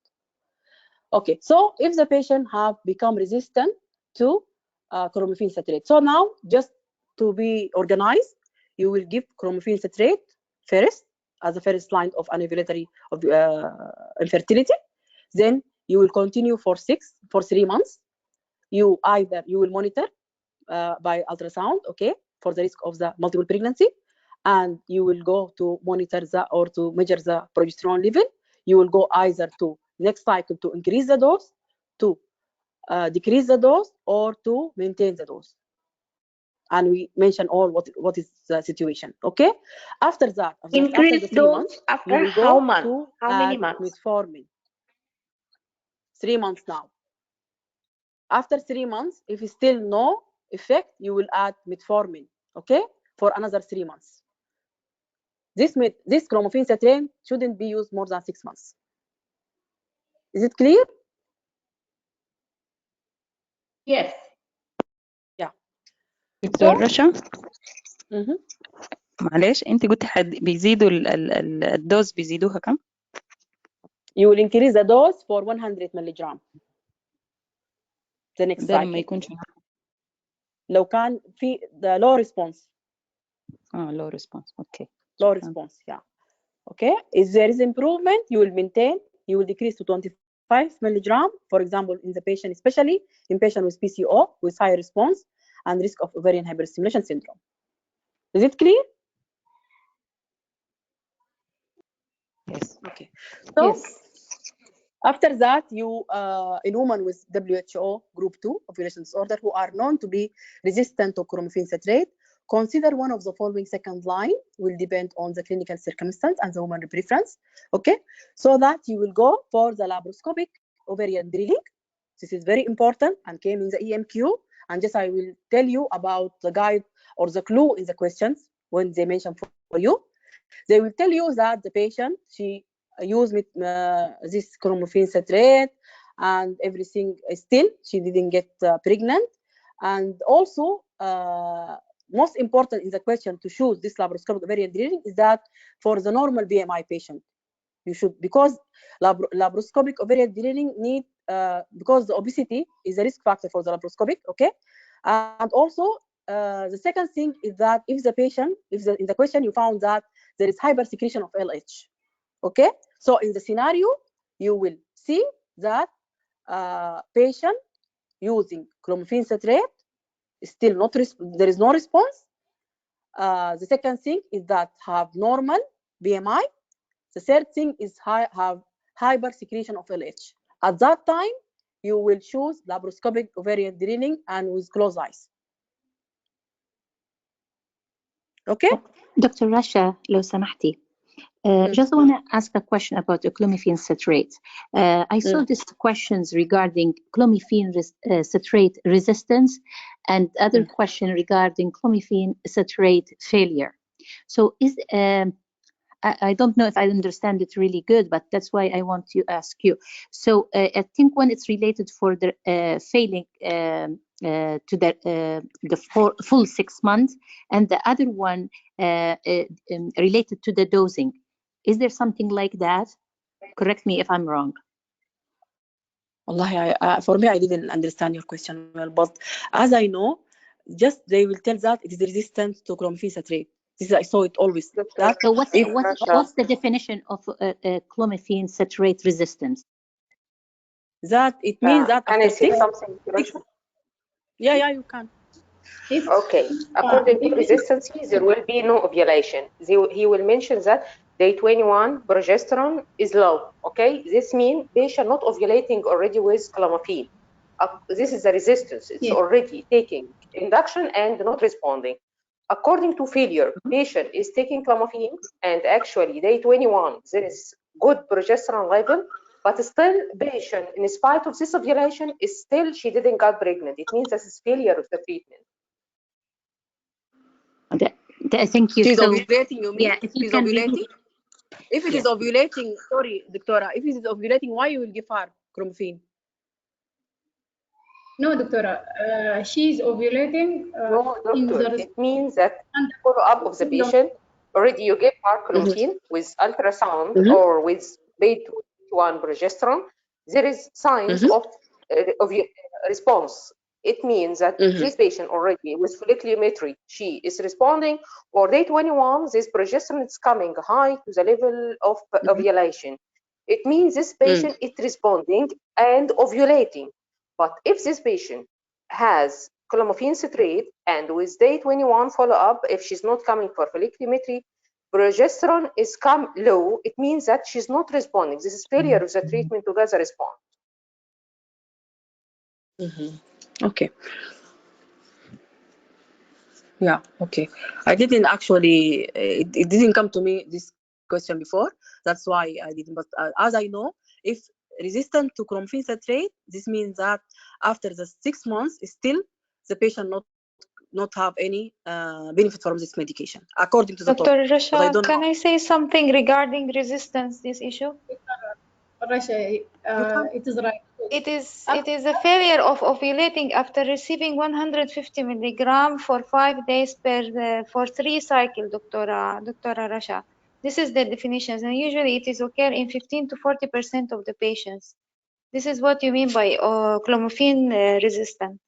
Okay, so if the patient have become resistant to chromifene citrate, so now just to be organized, you will give chromifene citrate first as the first line of anovulatory of infertility. Then you will continue for 3 months. You will monitor by ultrasound, okay, for the risk of the multiple pregnancy, and you will go to monitor or to measure the progesterone level. You will go either to next cycle to increase the dose, to decrease the dose, or to maintain the dose. And we mention all what is the situation, okay? After that, after the 3 months, after you will go how months? to How many months? metformin. 3 months now. After 3 months, if still no effect, you will add metformin, okay, for another 3 months. This chromifene citrate shouldn't be used more than 6 months. Is it clear? Yes. Yeah. دكتور رشا Mhm. معلش انت قلت بيزيدوا الدوز بيزيدوها كم؟ You will increase the dose for 100 milligram. The next ده لما cycle. يكونش لو كان في the low response. low response. Okay. Low response, yeah. Okay. If there is improvement, you will maintain. You will decrease to 25 milligram, for example, in the patient, especially in patient with PCO with high response and risk of ovarian hyperstimulation syndrome. Is it clear? Yes. Okay. So Yes. after that, you in women with WHO group 2 ovulation disorder who are known to be resistant to chromifene citrate, consider one of the following second line. Will depend on the clinical circumstance and the woman preference. Okay, so that you will go for the laparoscopic ovarian drilling. This is very important and came in the EMQ. And just I will tell you about the guide or the clue in the questions when they mention for you. They will tell you that the patient, she used this chromifene citrate and everything, still she didn't get pregnant. And also most important in the question to choose this laparoscopic ovarian drilling is that for the normal BMI patient, you should, because laparoscopic ovarian drilling need because the obesity is a risk factor for the laparoscopic, okay? And also the second thing is that if the patient, in the question you found that there is hypersecretion of LH, okay? So in the scenario, you will see that patient using chromifene citrate still not there is no response. The second thing is that have normal BMI. The third thing is have hypersecretion of LH. At that time, you will choose laparoscopic ovarian drilling and with closed eyes. Okay? Dr. Rasha, لو سمحتي. Just want to ask a question about the clomiphene citrate. I saw these questions regarding clomiphene citrate resistance and other question regarding clomiphene citrate failure. So I don't know if I understand it really good, but that's why I want to ask you. So I think one it's related for the failing to the full 6 months, and the other one related to the dosing. Is there something like that? Correct me if I'm wrong. Wallahi, for me, I didn't understand your question well, but as I know, just they will tell that it is resistant to clomiphene citrate. This is, I saw it always. That so what's the definition of clomiphene citrate resistance? That it means that Can I say something? Yeah, you can. Okay. According to resistance, there will be no ovulation. He will mention that day 21 progesterone is low. Okay, this means patient not ovulating already with clomiphene. This is the resistance. It's already taking induction and not responding. According to failure, patient is taking clomiphene, and actually day 21 there is good progesterone level, but still patient, in spite of this ovulation, is still she didn't get pregnant. It means this is failure of the treatment. Thank you. She's So, ovulating, you mean? yeah, if you She's can ovulating? If it is Yes. ovulating, sorry, Doctora, if it is ovulating, why you will give her clomiphene? No, Doctora, she's ovulating. No, doctor, it means that follow-up of the patient, already you give her clomiphene with ultrasound or with beta-1 progesterone, there is signs of response. It means that this patient already with folliculometry, she is responding, or day 21, this progesterone is coming high to the level of ovulation. It means this patient is responding and ovulating. But if this patient has clomiphene citrate and with day 21 follow-up, if she's not coming for folliculometry, progesterone is come low, it means that she's not responding. This is failure of the treatment to get the response. Okay. Yeah, okay. I didn't actually, it didn't come to me this question before. That's why I didn't. But as I know, if resistant to clomiphene citrate, this means that after the 6 months, still the patient not have any benefit from this medication, according to the Dr. But I Rasha, don't can know. I say something regarding resistance, this issue? Rasha, it is right. It is a failure of ovulating after receiving 150 milligram for 5 days for 3 cycles, Dr. Rasha. This is the definitions, and usually it is occur in 15 to 40% of the patients. This is what you mean by clomiphene resistant.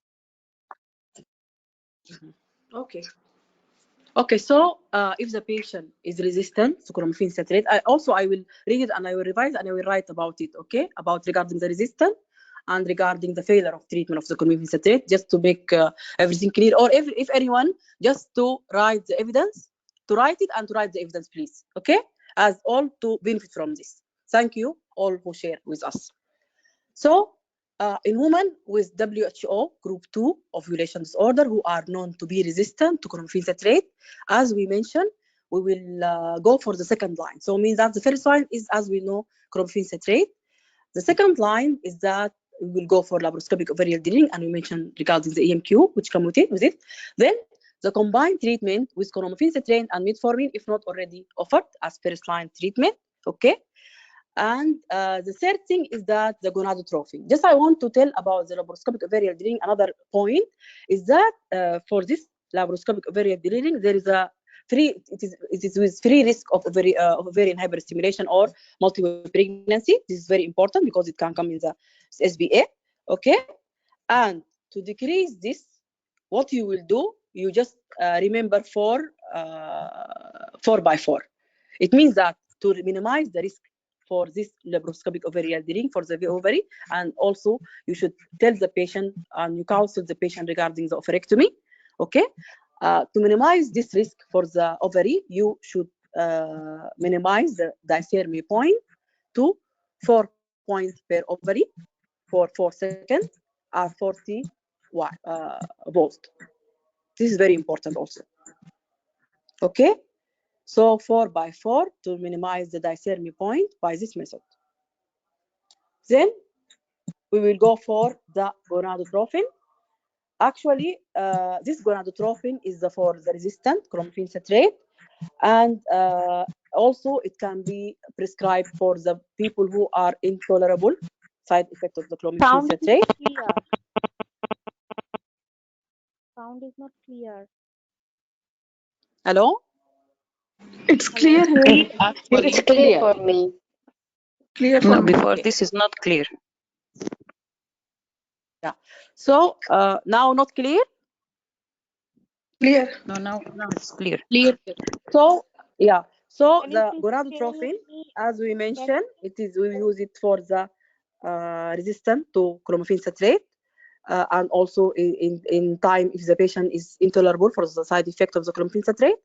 Okay. Okay, so if the patient is resistant to clomiphene citrate, I will read it and I will revise and I will write about it, okay? About regarding the resistance and regarding the failure of treatment of the clomiphene citrate, just to make everything clear. Or if anyone, just to write the evidence, to write it and to write the evidence, please, okay? As all to benefit from this. Thank you all who share with us. So, in women with WHO group 2 ovulation disorder who are known to be resistant to clomiphene citrate, as we mentioned, we will go for the second line. So it means that the first line is, as we know, clomiphene citrate. The second line is that we will go for laparoscopic ovarian draining, and we mentioned regarding the EMQ, which come with it. Then the combined treatment with clomiphene citrate and metformin, if not already offered as first line treatment, okay? And the third thing is that the gonadotrophin. Just I want to tell about the laparoscopic ovarian draining. Another point is that for this laparoscopic ovarian draining, there is a it is with free risk of ovarian hyperstimulation or multiple pregnancy. This is very important because it can come in the SBA. Okay, and to decrease this, what you will do, you just remember 4x4. It means that to minimize the risk for this laparoscopic ovarian draining for the ovary, and also you should tell the patient and you counsel the patient regarding the ovarectomy. Okay, to minimize this risk for the ovary, you should minimize the diathermy point to 4 points per ovary for 4 seconds at 40 volt. This is very important also. Okay, so 4x4 to minimize the diathermy point by this method. Then we will go for the gonadotrophin. Actually, this gonadotrophin is for the resistant clomiphene citrate, and also it can be prescribed for the people who are intolerable side effect of the clomiphene citrate. Sound is not clear. Hello? It's clear here. Actually, It's clear for me. Clear for No, me. before this is not clear. Yeah. So now not clear? Clear. No, now it's clear. Clear. So yeah. So Can you the please gonadotrophin, tell me as we mentioned, we use it for the resistant to clomiphene citrate, and also in time if the patient is intolerable for the side effect of the clomiphene citrate.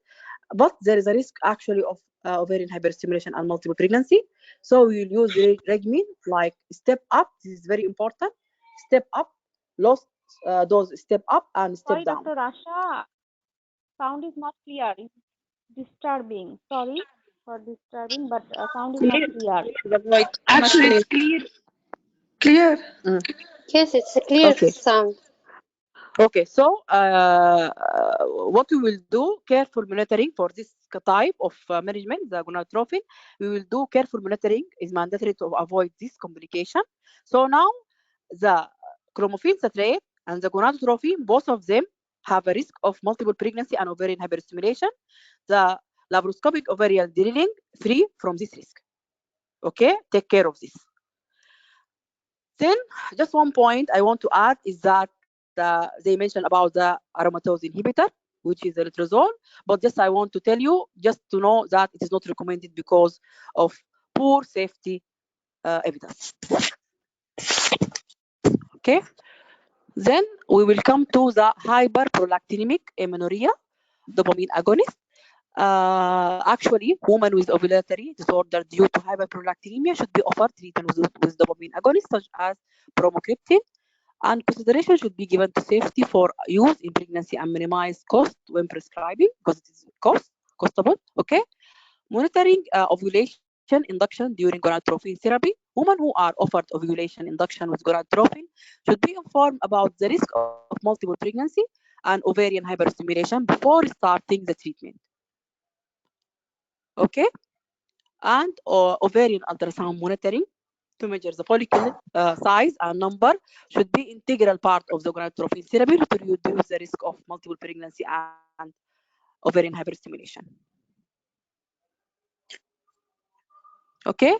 but there is a risk actually of ovarian hyperstimulation and multiple pregnancy. So we will use the regimen like step up. This is very important. Step up, low dose step up, and step Sorry, down. Dr. Rasha, sound is not clear. It's disturbing. Sorry for disturbing, but sound is not clear. Actually, it's clear. Clear. Yes, it's a clear Okay. sound. Okay, so what we will do, careful monitoring for this type of management, the gonadotropin. We will do careful monitoring is mandatory to avoid this complication. So now the chromophene citrate and the gonadotropin, both of them have a risk of multiple pregnancy and ovarian hyperstimulation. The laparoscopic ovarian drilling free from this risk. Okay, take care of this. Then, just one point I want to add is that they mentioned about the aromatase inhibitor, which is the letrozole. But just I want to tell you, just to know that it is not recommended because of poor safety evidence. Okay. Then we will come to the hyperprolactinemic amenorrhea, dopamine agonist. Actually, women with ovulatory disorder due to hyperprolactinemia should be offered treatment with dopamine agonists such as bromocriptine, and consideration should be given to safety for use in pregnancy and minimize cost when prescribing because it is costable. Okay. Monitoring ovulation induction during gonadotropin therapy. Women who are offered ovulation induction with gonadotropin should be informed about the risk of multiple pregnancy and ovarian hyperstimulation before starting the treatment. Okay. And ovarian ultrasound monitoring to measure the follicle size and number should be integral part of the gonadotropin therapy to reduce the risk of multiple pregnancy and ovarian hyperstimulation. Okay,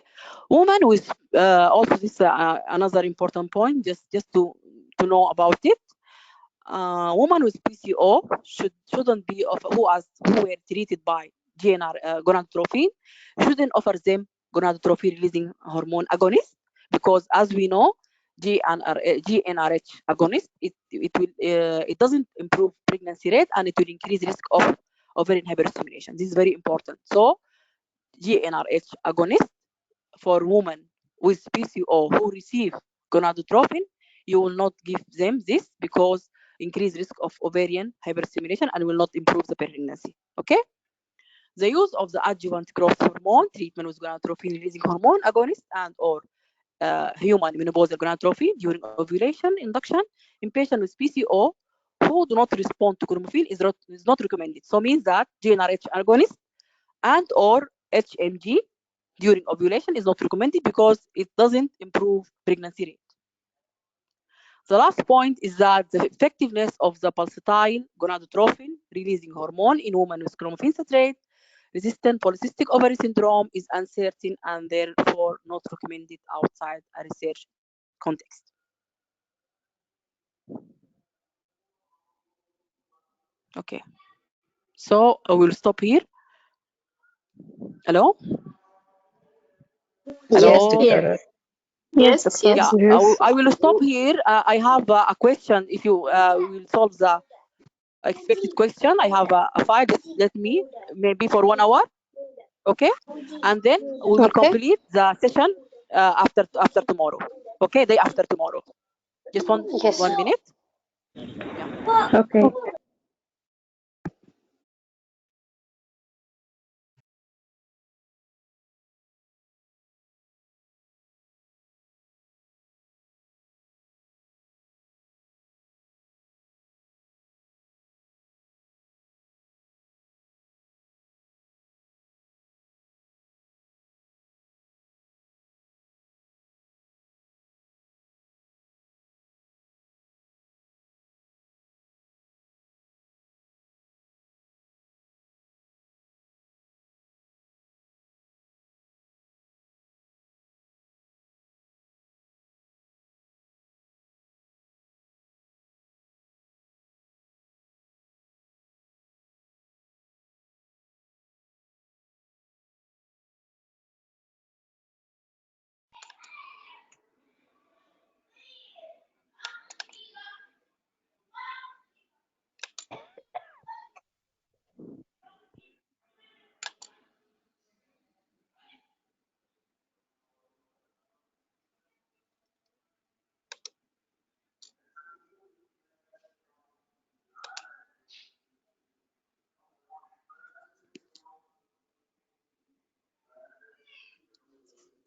women with also this another important point, just to know about it. Women with PCO shouldn't be who were treated by gonadotropin shouldn't offer them gonadotropin releasing hormone agonist, because as we know, GnRH agonist it doesn't improve pregnancy rate and it will increase risk of ovarian hyperstimulation. This is very important. So GnRH agonist for women with PCO who receive gonadotropin, you will not give them this because increased risk of ovarian hyperstimulation and will not improve the pregnancy. Okay. The use of the adjuvant growth hormone treatment with gonadotropin releasing hormone agonist and or human menopausal gonadotropin during ovulation induction in patients with PCO who do not respond to clomiphene is not recommended. So means that GnRH agonist and or HMG during ovulation is not recommended because it doesn't improve pregnancy rate. The last point is that the effectiveness of the pulsatile gonadotropin releasing hormone in women with chromophene citrate resistant polycystic ovary syndrome is uncertain and therefore not recommended outside a research context. Okay, so I will stop here. Hello? Yes, Hello? Doctor. Yes, Doctor. Yeah, Yes. I will stop here. I have a question. If you will solve the expected question, I have a file. Just let me maybe for 1 hour. Okay, and then we will complete the session after tomorrow. Okay, day after tomorrow. Just one minute. Yeah. Okay.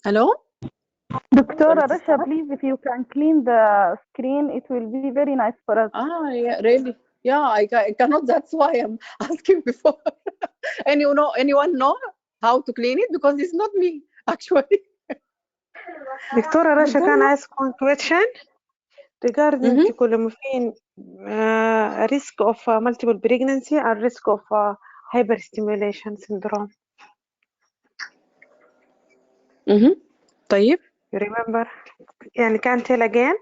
Hello? Doctora Rasha, please, if you can clean the screen, it will be very nice for us. Yeah, really. Yeah, I cannot. That's why I'm asking before. Anyone know how to clean it? Because it's not me, actually. Dr. Rasha, can I ask one question regarding clomiphene risk of multiple pregnancy and risk of hyperstimulation syndrome? طيب. You remember? And can tell again?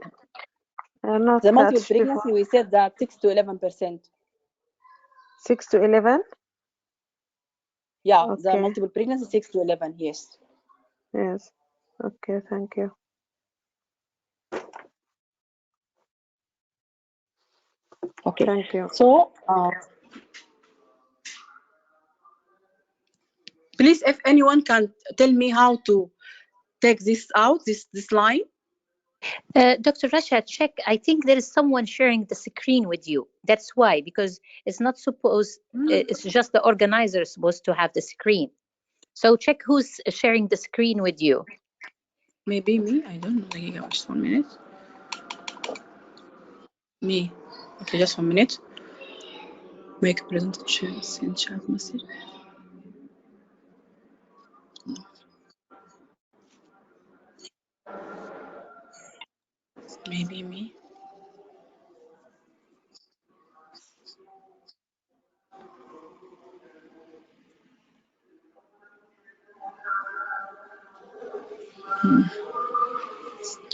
Not the multiple catch pregnancy, before. we said that 6 to 11%. 6 to 11? Yeah, Okay. the multiple pregnancy 6 to 11, yes. Yes. Okay, thank you. Okay. Thank you. So, please, if anyone can tell me how to take this out, this line. Dr. Rasha, check. I think there is someone sharing the screen with you. That's why, because it's not supposed, it's just the organizer is supposed to have the screen. So check who's sharing the screen with you. Maybe me, I don't know. Just 1 minute. Me. Okay, just 1 minute. Make a presentation, send chat message. Maybe me.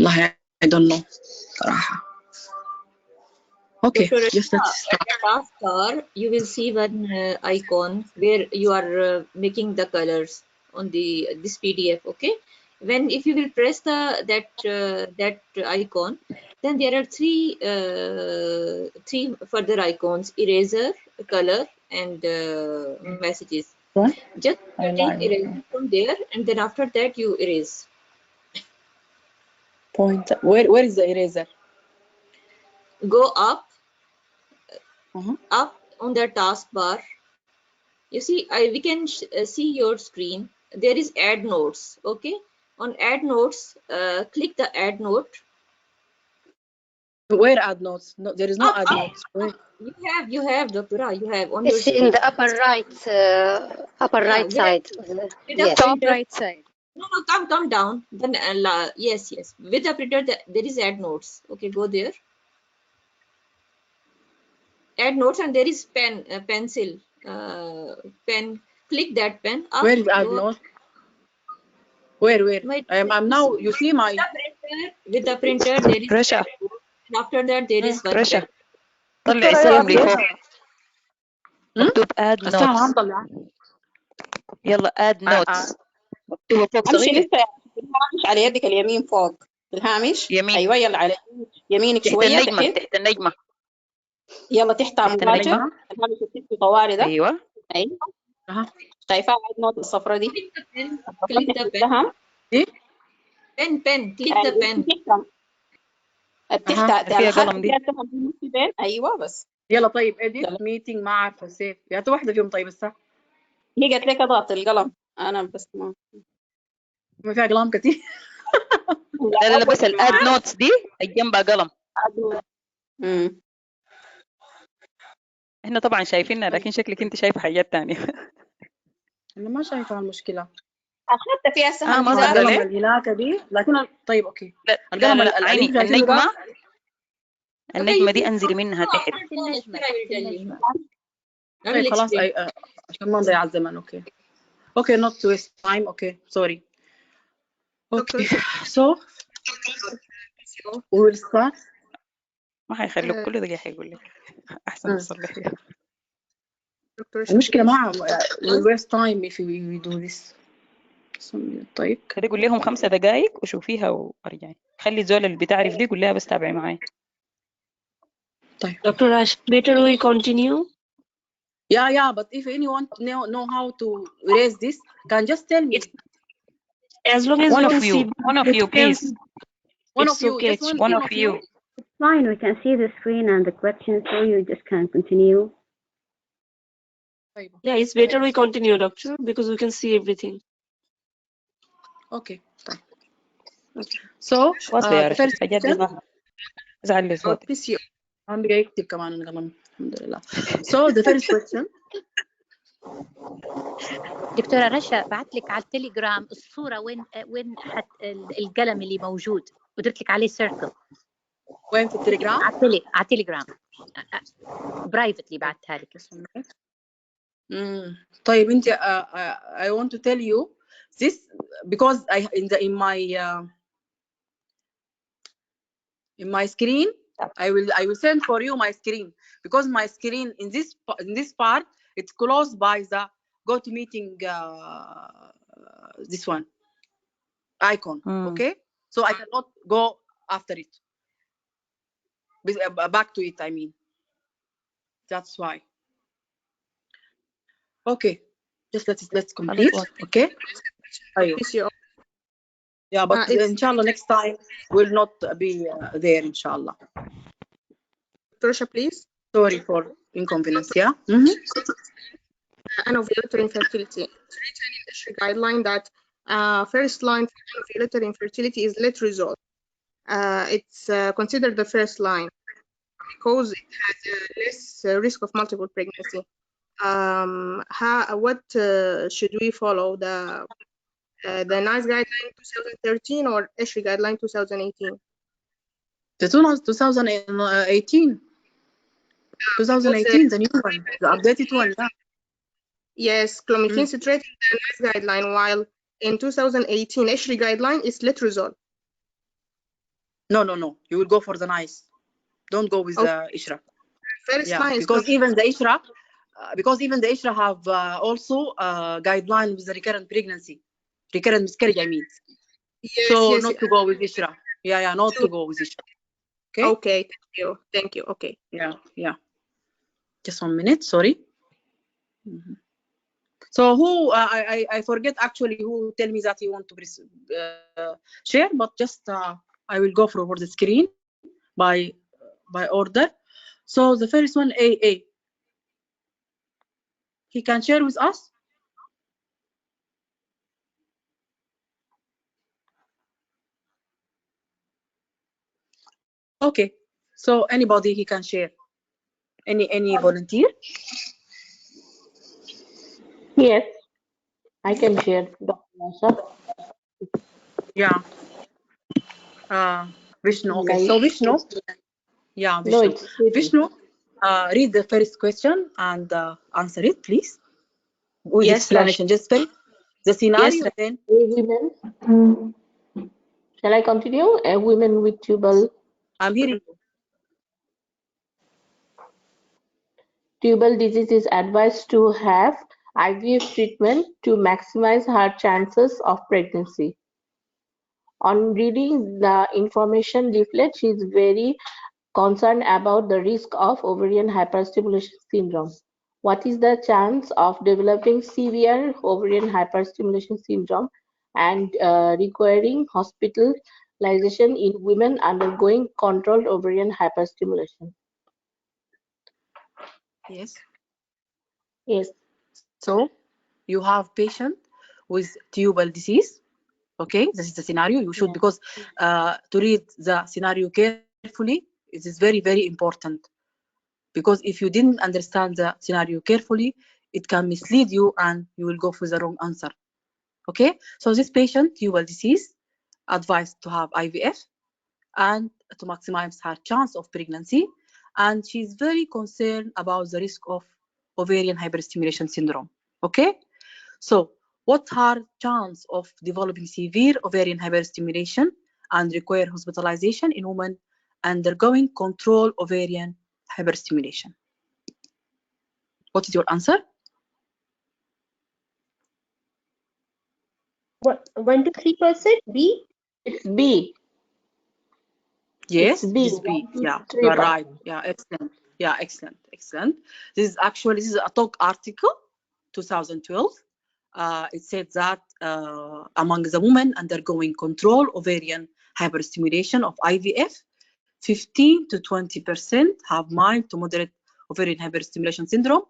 I don't know. Okay, just let's start. At the taskbar, you will see one icon where you are making the colors on this PDF. Okay, if you will press that icon, then there are three further icons: eraser, color, and messages. Just take eraser from there, and then after that you erase. Point. Where is the eraser? Go up. Up on the taskbar. You see, we can see your screen. There is add notes. Okay, on add notes, click the add note. Where add notes? No, there is no add notes. Where? You have Doctora, you have on It's your in the upper right side. Yes. Top right side. No, come down. Then yes. With the printer, there is add notes. Okay, go there. Add notes, and there is pencil. Pen. Click that pen. Up, where is add notes? Where? I'm now. You see my. With the printer, there is. Rasha. After that, there is one. رشا طلع السهم لفوق مكتوب add notes. يلا add notes مكتوبة فوق امشي صغير. لسه الهامش على يدك اليمين فوق الهامش. يمين. ايوه يلا على يمينك تحت شويه النجمة. تحت النجمة. يلا تحت مباشر الهامش الست طوالي ده. ايوه شايفاها عاد نوت الصفراء دي. كليك ذا بن. ايه بن كليك ذا بن. تحت فيها قلم دي. ايوه بس. يلا طيب اديت ميتنج ما عارفه سيف يا واحده فيهم. طيب الصح هي قالت لك اضغط القلم انا بس ما فيها قلم كتير. لا بس الاد نوتس دي جنبها قلم. احنا طبعا شايفينها لكن شكلك انت شايفه حاجات تانية. انا ما شايفه المشكله. اخذت فيها سهم ما القلم الهناك دي لكن طيب اوكي. القلم عيني النجمة دي انزلي منها تحت. طيب خلاص عشان ما نضيع الزمن. اوكي not to waste time. اوكي sorry. اوكي so we will start. ما حيخلوك كل دقيقة حيقول لك احسن تصلحيها. المشكلة ما we'll waste time if we do this. طيب كده قول لهم 5 دقائق وشوفيها وارجعي. خلي زول اللي بتعرف دي قول لها بس تابعي معي. طيب Dr. Rash, better we continue? Yeah, but if anyone know how to erase this, can just tell me. As long as one of you, please. One of you, okay. just one of you. It's fine. We can see the screen and the questions, so you just can continue. Yeah, it's better we continue, doctor, because we can see everything. Okay. So the first question. زعل صوتي. عم بقى يكتب كمان القلم الحمد لله. So the first question. دكتورة رشا بعت لك على التليجرام الصورة وين القلم اللي موجود ودرت لك عليه سيركل. وين في التليجرام؟ على التليجرام برايفتلي بعتها لك. طيب انت I want to tell you this because in my screen I will send for you my screen because my screen in this part it's closed by the GoToMeeting this one icon. Okay, so I cannot go after it back to it. I mean that's why. Okay, just let's complete. Okay. Yeah, but inshallah next time will not be there inshallah. Rasha, please. Sorry for inconvenience. Yeah. Anovulatory infertility. It's written in the guideline that first line for anovulatory infertility is let result. It's considered the first line because it has less risk of multiple pregnancy. What should we follow? The NICE guideline 2013 or ESHRI guideline 2018? The 2018. 2018, the new one, the updated one. Yeah. Yes, clomiphene citrate in the NICE guideline, while in 2018 ESHRI guideline is letrozole. No. You will go for the NICE. Don't go with the ISHRA. First line because even the ISHRA have also guideline with the recurrent pregnancy, recurrent miscarriage. I mean. Yes, so yes, not to go with ISHRA. Yeah, not to go with ISHRA. Okay. Okay. Thank you. Okay. Yeah. Just 1 minute. Sorry. So who I forget actually who tell me that you want to share, but just I will go for the screen by order. So the first one, AA. He can share with us. Okay. So anybody he can share. Any volunteer? Yes, I can share, Dr. Rasha. Yeah. Vishnu. Okay. So Vishnu. Yeah, Vishnu. No, it's Vishnu. Read the first question and answer it, please. With explanation. Just spell the scenario. Then women. Shall I continue? Women with tubal. I'm hearing you. Tubal disease is advised to have IVF treatment to maximize her chances of pregnancy. On reading the information leaflet, she is very concerned about the risk of ovarian hyperstimulation syndrome. What is the chance of developing severe ovarian hyperstimulation syndrome and requiring hospitalization in women undergoing controlled ovarian hyperstimulation? Yes. So you have patient with tubal disease. Okay, this is the scenario. You should because to read the scenario carefully, it is very, very important. Because if you didn't understand the scenario carefully, it can mislead you and you will go for the wrong answer. Okay, so this patient, tubal disease, advised to have IVF and to maximize her chance of pregnancy. And she's very concerned about the risk of ovarian hyperstimulation syndrome. Okay, so what's her chance of developing severe ovarian hyperstimulation and require hospitalization in women undergoing controlled ovarian hyperstimulation? What is your answer? 1 to 3%. B. It's B. Yes, it's B. it's B. Yeah, you are right. Yeah, excellent. Yeah, excellent. This is a talk article, 2012. It said that among the women undergoing controlled ovarian hyperstimulation of IVF, 15 to 20% have mild to moderate ovarian hyperstimulation syndrome,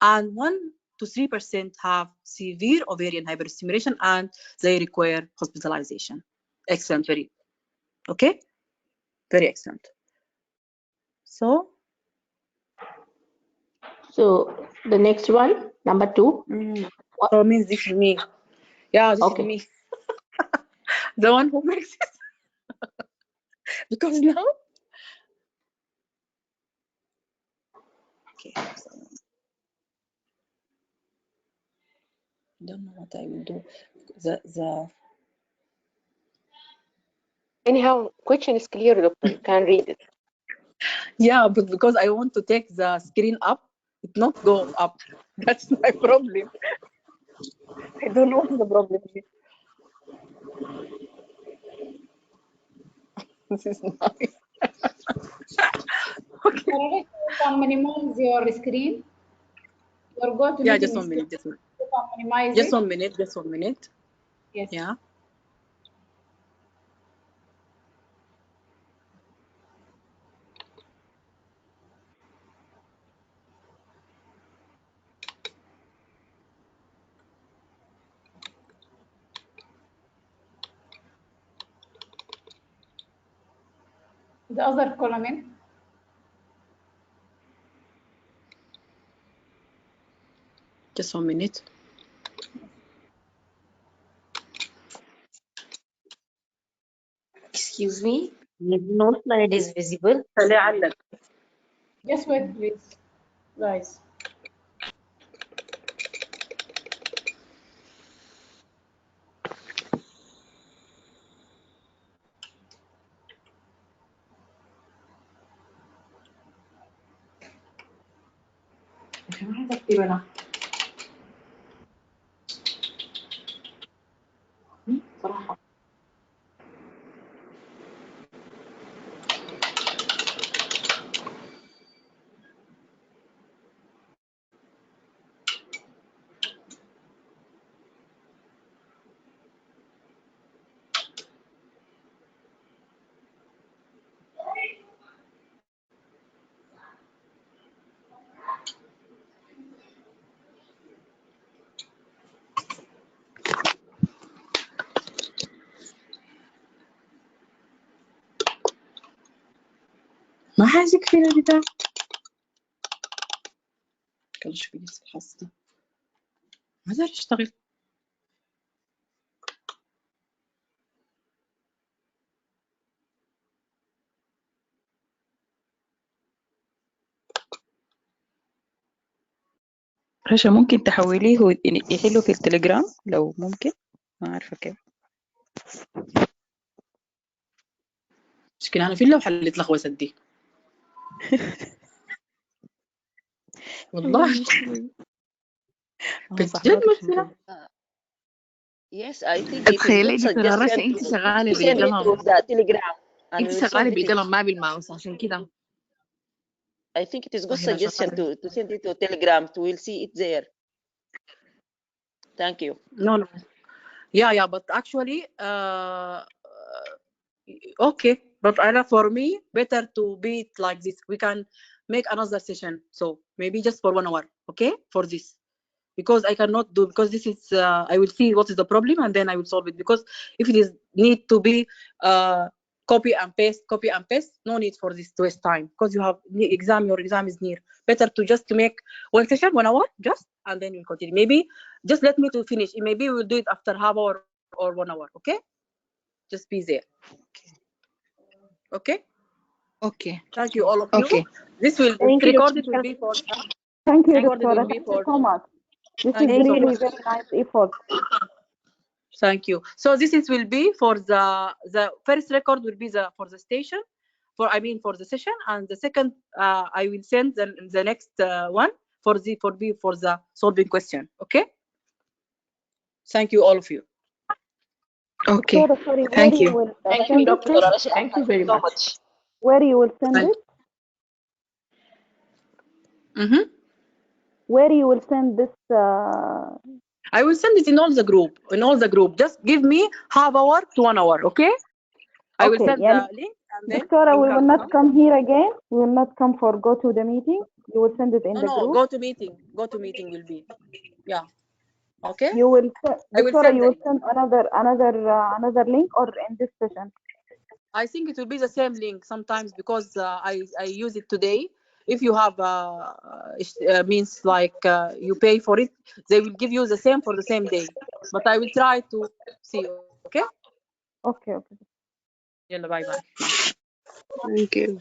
and 1 to 3% have severe ovarian hyperstimulation and they require hospitalization. Excellent, very okay, very excellent. So the next one, number 2. So means this is me. Yeah, this Okay. is me. The one who makes it. Because now. Okay. So, I don't know what I will do. Anyhow, question is clear, doctor. You can read it. Yeah, but because I want to take the screen up, it not go up. That's my problem. I don't know what the problem is. This is nice. Okay. You can minimize your screen. Or go to Yeah, meeting just 1 minute. screen. You can minimize Just it. 1 minute. Just 1 minute. Yes. Yeah. The other column. Just 1 minute. Excuse me, no slide is visible. Just wait, please, guys. ما حاجك فينا بتاع كان شو بدي حصتي ما دار اشتغل. رشا ممكن تحوليه يحله في التليجرام لو ممكن، ما عارفة كيف. مشكلة أنا في اللوحة اللي اتلخبطت دي. والله بجد مشكلة. Yes, I think it is تخيلي good دكتورة رشا suggestion انت شغالة to send it to بالقلم، the Telegram and انت we will شغالة solve it. بالقلم ما بالماوس عشان كده. I think it is good والله suggestion شغالة. to send it to Telegram. We will see it there. Thank you. No. Yeah, but actually, okay. But for me, better to be it like this. We can make another session. So maybe just for 1 hour, okay? For this. Because I cannot do, because this is, I will see what is the problem and then I will solve it. Because if it is need to be copy and paste, no need for this to waste time. Because you have your exam is near. Better to just make one session, 1 hour, just, and then we'll continue. Maybe just let me to finish. Maybe we'll do it after half hour or 1 hour, okay? Just be there. Okay? Okay. Thank you, all of you. Okay. This will recorded will be for. Thank you, Recorded Doctora. will be Thank for. you so much. This is Thank you so really much. very nice effort. Thank you. So this will be for the first record will be for the station, for the session, and the second I will send the next one for the solving question. Okay. Thank you, all of you. Okay. Doctora, sorry, Thank where you. you will Thank you, send it? Dr. Rasha. Thank you very so much. much. Where you will send it? Where you will send this? I will send it in all the group. Just give me half hour to 1 hour, okay? I will send the link Doctora, we will not come here again. We will not come for go to the meeting. You will send it in the group. Go to meeting will be, yeah. Okay. You will, Doctora, you will it. send another link or in this session. I think it will be the same link sometimes because I use it today. If you have means like you pay for it, they will give you the same for the same day. But I will try to see. Okay. Okay. Yalla, bye bye. Thank you.